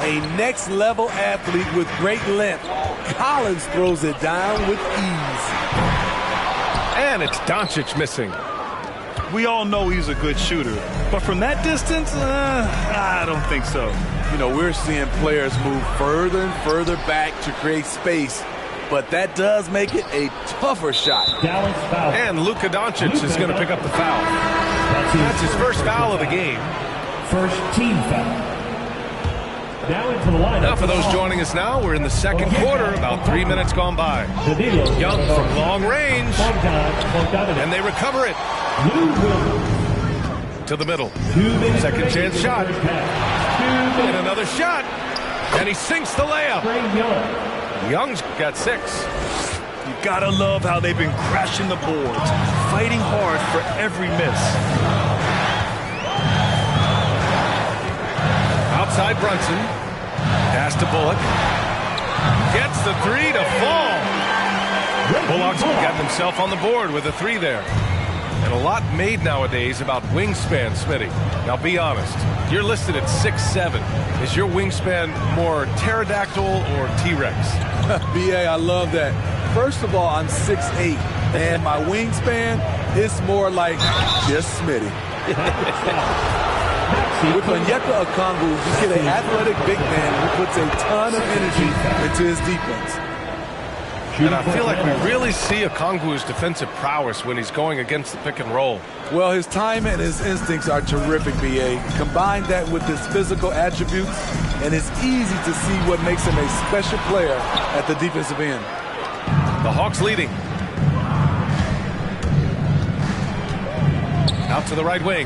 Speaker 15: A next-level athlete with great length. Collins throws it down with ease.
Speaker 4: And it's Doncic missing.
Speaker 6: We all know he's a good shooter. But from that distance, I don't think so.
Speaker 15: You know, we're seeing players move further and further back to create space. But that does make it a tougher shot.
Speaker 4: And Luka Doncic is going to pick up the foul. That's his first foul of the game.
Speaker 3: First team foul. Now into the lineup.
Speaker 4: Now for those joining us now, we're in the second quarter, about 3 minutes gone by. Young from long range. And they recover it. To the middle. Second chance shot. And another shot. And he sinks the layup. Young's got 6.
Speaker 6: You gotta love how they've been crashing the boards, fighting hard for every miss.
Speaker 4: Outside Brunson. Pass to Bullock. Gets the 3 to fall. Bullock's got himself on the board with a 3 there. And a lot made nowadays about wingspan, Smitty. Now be honest. You're listed at 6'7". Is your wingspan more pterodactyl or T-Rex?
Speaker 15: B.A., I love that. First of all, I'm 6'8", and my wingspan is more like just Smitty. With Onyeka Okongwu, you get an athletic big man who puts a ton of energy into his defense.
Speaker 4: And I feel like we really see Okongwu's defensive prowess when he's going against the pick and roll.
Speaker 15: Well, his time and his instincts are terrific, B.A. Combine that with his physical attributes, and it's easy to see what makes him a special player at the defensive end.
Speaker 4: The Hawks leading. Out to the right wing.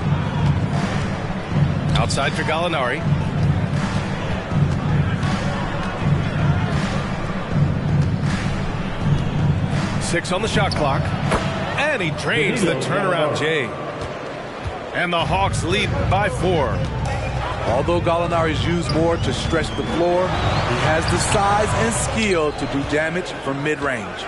Speaker 4: Outside for Gallinari. Six on the shot clock. And he drains the turnaround J. And the Hawks lead by 4.
Speaker 15: Although Gallinari is used more to stretch the floor, he has the size and skill to do damage from mid-range.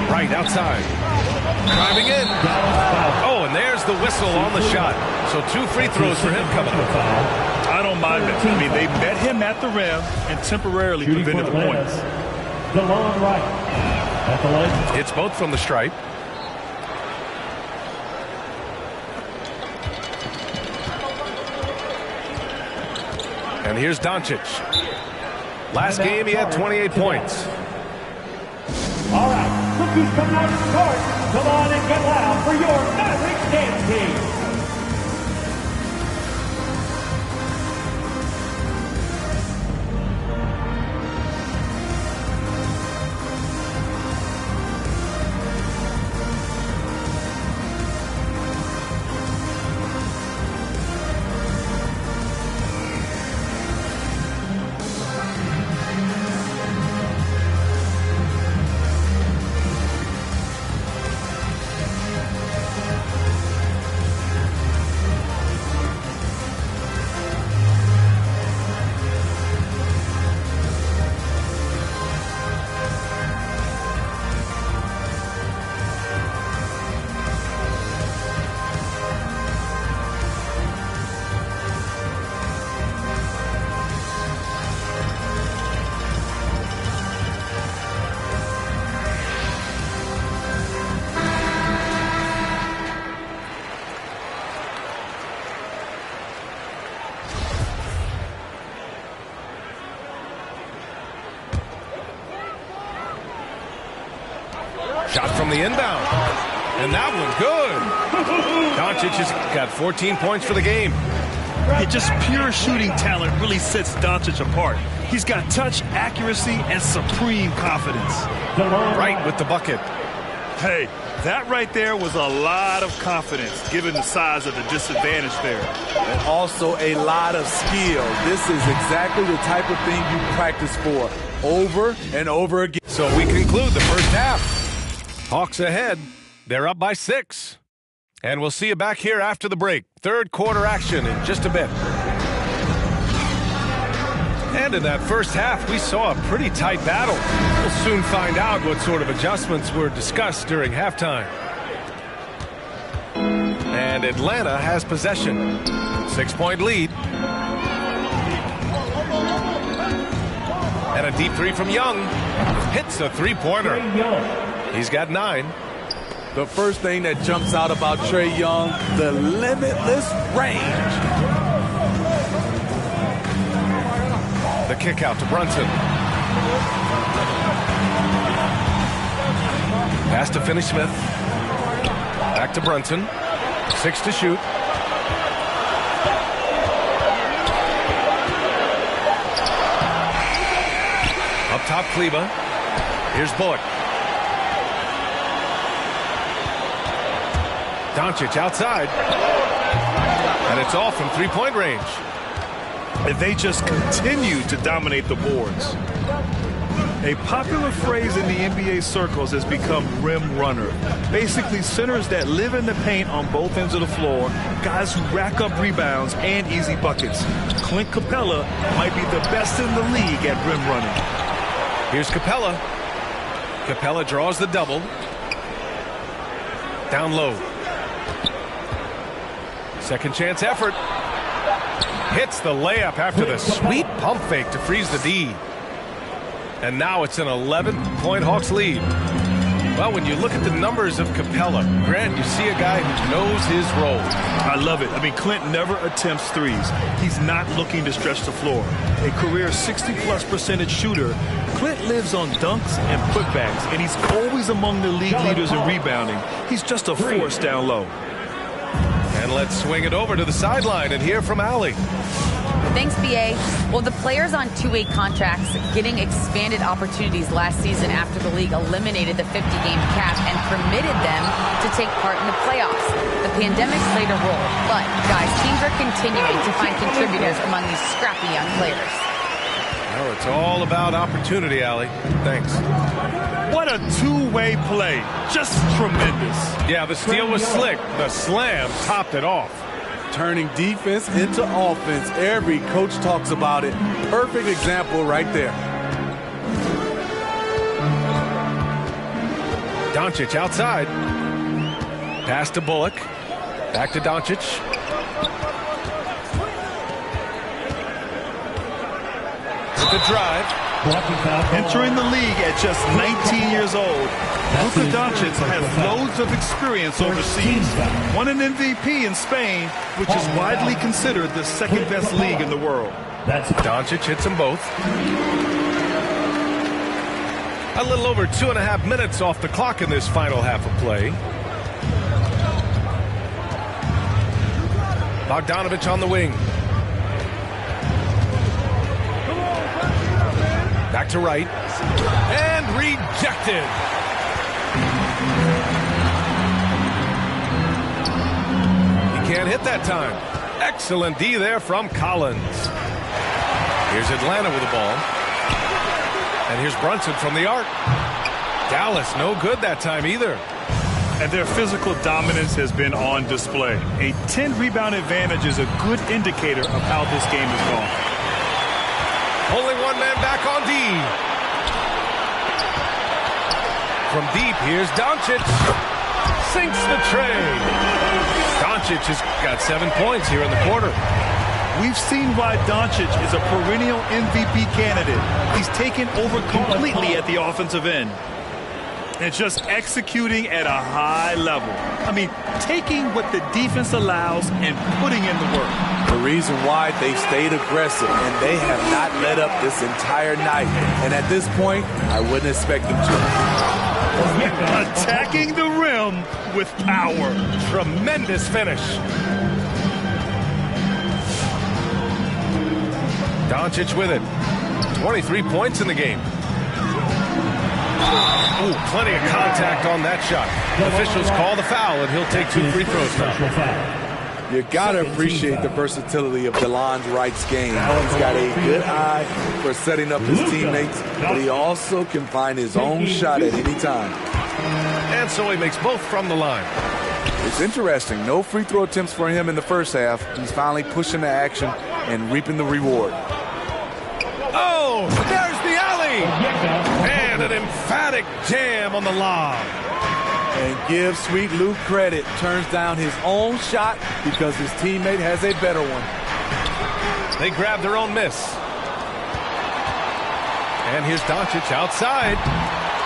Speaker 4: Right outside. Driving in. Oh, and there's the whistle on the shot. So 2 free throws for him coming up.
Speaker 6: I don't mind that. I mean, they met him at the rim and temporarily prevented the points.
Speaker 3: DeLon Wright at the line.
Speaker 4: It's both from the stripe. And here's Doncic. Last game, he had 28 points.
Speaker 3: All right, look who's coming out of the court. Come on and get loud for your Mavericks dance team.
Speaker 4: Shot from the inbound. And that one good. Doncic has got 14 points for the game.
Speaker 6: Yeah, just pure shooting talent really sets Doncic apart. He's got touch, accuracy, and supreme confidence.
Speaker 4: Right with the bucket.
Speaker 6: Hey, that right there was a lot of confidence given the size of the disadvantage there.
Speaker 15: And also a lot of skill. This is exactly the type of thing you practice for over and over again.
Speaker 4: So we conclude the first half. Hawks ahead. They're up by 6. And we'll see you back here after the break. Third quarter action in just a bit. And in that first half, we saw a pretty tight battle. We'll soon find out what sort of adjustments were discussed during halftime. And Atlanta has possession. 6-point lead. And a deep three from Young. Hits a three-pointer. He's got 9.
Speaker 15: The first thing that jumps out about Trae Young, the limitless range.
Speaker 4: The kick out to Brunson. Pass to Finney-Smith. Back to Brunson. 6 to shoot. Up top, Kleba. Here's Bullock. Doncic outside. And it's all from three-point range.
Speaker 6: And they just continue to dominate the boards. A popular phrase in the NBA circles has become rim runner. Basically, centers that live in the paint on both ends of the floor, guys who rack up rebounds and easy buckets. Clint Capella might be the best in the league at rim running.
Speaker 4: Here's Capella. Capella draws the double. Down low. Second chance effort. Hits the layup after the sweet pump fake to freeze the D. And now it's an 11-point Hawks lead. Well, when you look at the numbers of Capella, Grant, you see a guy who knows his role.
Speaker 6: I love it. I mean, Clint never attempts threes. He's not looking to stretch the floor. A career 60+% shooter, Clint lives on dunks and putbacks, and he's always among the league leaders in rebounding. He's just a force down low.
Speaker 4: And let's swing it over to the sideline and hear from Allie.
Speaker 16: Thanks, B.A. Well, the players on two-way contracts getting expanded opportunities last season after the league eliminated the 50-game cap and permitted them to take part in the playoffs. The pandemic played a role, but, guys, teams are continuing to find contributors among these scrappy young players.
Speaker 4: Oh, it's all about opportunity, Allie. Thanks.
Speaker 6: What a two-way play. Just tremendous.
Speaker 4: Yeah, the steal was slick. The slam topped it off.
Speaker 15: Turning defense into offense. Every coach talks about it. Perfect example right there.
Speaker 4: Doncic outside. Pass to Bullock. Back to Doncic. With the drive.
Speaker 6: Entering the league at just 19 years old, Luka Doncic has loads of experience overseas. Won an MVP in Spain, which is widely considered the second-best league in the world.
Speaker 4: Doncic hits them both. A little over 2.5 minutes off the clock in this final half of play. Bogdanovich on the wing. Back to right. And rejected. He can't hit that time. Excellent D there from Collins. Here's Atlanta with the ball. And here's Brunson from the arc. Dallas no good that time either.
Speaker 6: And their physical dominance has been on display. A 10-rebound advantage is a good indicator of how this game has gone.
Speaker 4: Only one man back on D. From deep, here's Doncic. Sinks the tray. Doncic has got 7 points here in the quarter.
Speaker 6: We've seen why Doncic is a perennial MVP candidate. He's taken over completely at the offensive end. And just executing at a high level. I mean, taking what the defense allows and putting in the work.
Speaker 15: The reason why they stayed aggressive, and they have not let up this entire night. And at this point, I wouldn't expect them to.
Speaker 6: Attacking the rim with power.
Speaker 4: Tremendous finish. Doncic with it. 23 points in the game. Ooh, plenty of contact on that shot. Officials call the foul, and he'll take 2 free throws now.
Speaker 15: You gotta appreciate the versatility of DeLon Wright's game. He's got a good eye for setting up his teammates, but he also can find his own shot at any time.
Speaker 4: And so he makes both from the line.
Speaker 15: It's interesting. No free throw attempts for him in the first half. He's finally pushing the action and reaping the reward.
Speaker 4: Oh, there's the alley! And an emphatic jam on the lob.
Speaker 15: And give Sweet Luke credit. Turns down his own shot because his teammate has a better one.
Speaker 4: They grab their own miss. And here's Doncic outside.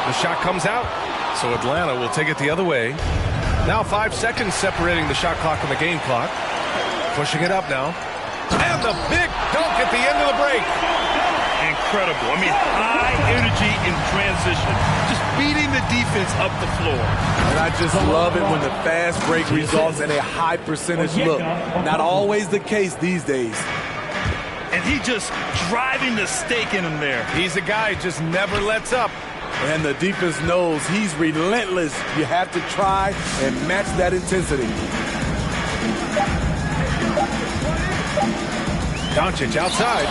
Speaker 4: The shot comes out, so Atlanta will take it the other way. Now 5 seconds separating the shot clock and the game clock. Pushing it up now. And the big dunk at the end of the break.
Speaker 6: Incredible. I mean, high energy in transition. Just beating the defense up the floor.
Speaker 15: And I just love it when the fast break results in a high percentage look. Not always the case these days.
Speaker 6: And he just driving the stake in him there.
Speaker 4: He's a guy who just never lets up.
Speaker 15: And the defense knows he's relentless. You have to try and match that intensity.
Speaker 4: Doncic outside.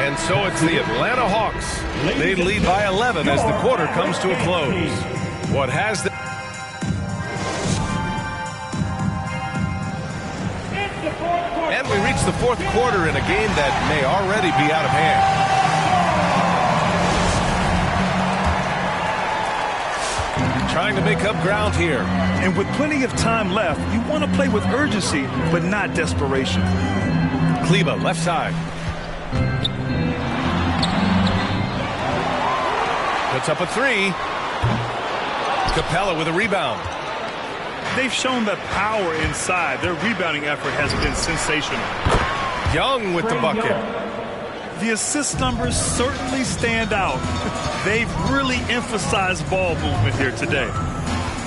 Speaker 4: And so it's the Atlanta Hawks. They lead by 11 as the quarter comes to a close. What has the... And we reach the fourth quarter in a game that may already be out of hand. Trying to make up ground here.
Speaker 6: And with plenty of time left, you want to play with urgency, but not desperation.
Speaker 4: Kleber, left side. Puts up a three. Capella with a rebound.
Speaker 6: They've shown that power inside. Their rebounding effort has been sensational.
Speaker 4: Young with the bucket.
Speaker 6: The assist numbers certainly stand out. They've really emphasized ball movement here today.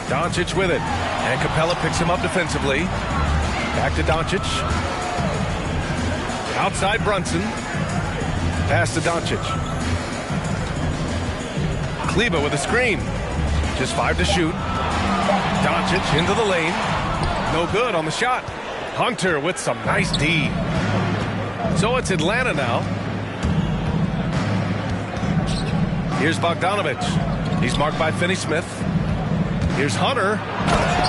Speaker 4: Doncic with it. And Capella picks him up defensively. Back to Doncic. Outside Brunson. Pass to Doncic. Kleber with a screen. Just 5 to shoot. Doncic into the lane. No good on the shot. Hunter with some nice D. So it's Atlanta now. Here's Bogdanovich. He's marked by Finney-Smith. Here's Hunter.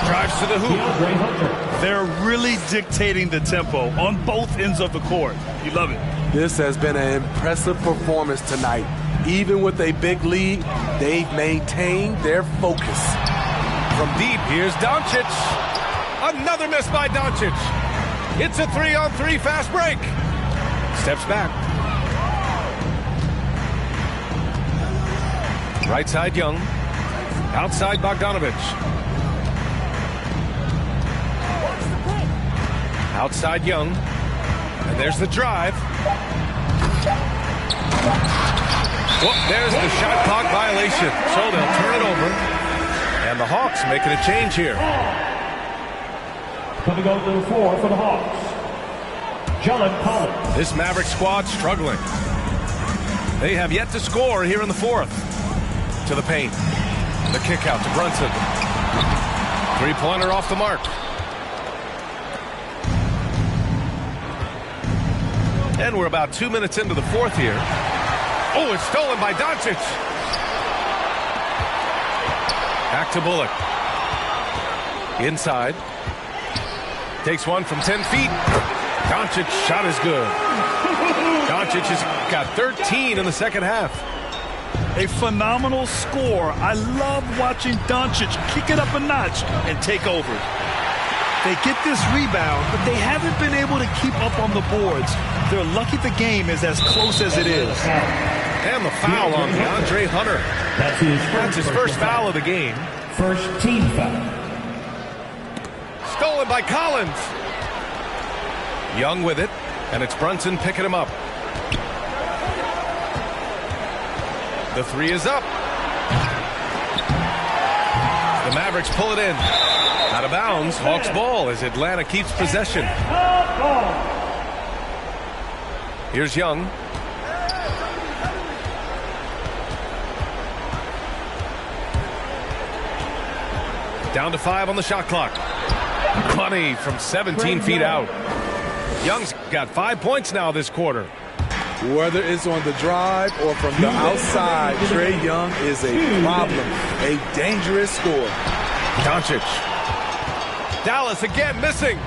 Speaker 4: Drives to the hoop.
Speaker 6: They're really dictating the tempo on both ends of the court. You love it.
Speaker 15: This has been an impressive performance tonight. Even with a big lead, they've maintained their focus.
Speaker 4: From deep, here's Doncic. Another miss by Doncic. It's a 3-on-3 fast break. Steps back. Right side, Young. Outside, Bogdanovich. Outside, Young. And there's the drive. Well, there's the shot clock violation. So they'll turn it over. And the Hawks making a change here.
Speaker 3: Coming over to the floor for the Hawks, Jalen Collins.
Speaker 4: This Maverick squad struggling. They have yet to score here in the fourth. To the paint. The kick out to Brunson. Three-pointer off the mark. And we're about 2 minutes into the fourth here. Oh, it's stolen by Doncic. Back to Bullock. Inside. Takes one from 10 feet. Doncic shot is good. Doncic has got 13 in the second half.
Speaker 6: A phenomenal score. I love watching Doncic kick it up a notch and take over. They get this rebound, but they haven't been able to keep up on the boards. They're lucky the game is as close as it is.
Speaker 4: And the foul on DeAndre Hunter. That's his first foul of the game.
Speaker 3: First team foul.
Speaker 4: Stolen by Collins. Young with it, and it's Brunson picking him up. The three is up. The Mavericks pull it in. Out of bounds, Hawks ball as Atlanta keeps possession. Here's Young. Down to 5 on the shot clock. Money from 17 feet out. Young's got 5 points now this quarter.
Speaker 15: Whether it's on the drive or from the outside, Trae Young is a problem, a dangerous scorer.
Speaker 4: Doncic. Dallas again missing.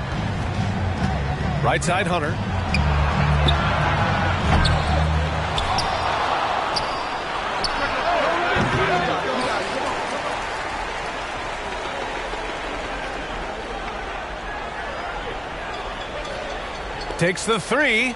Speaker 4: Right side, Hunter. Takes the three.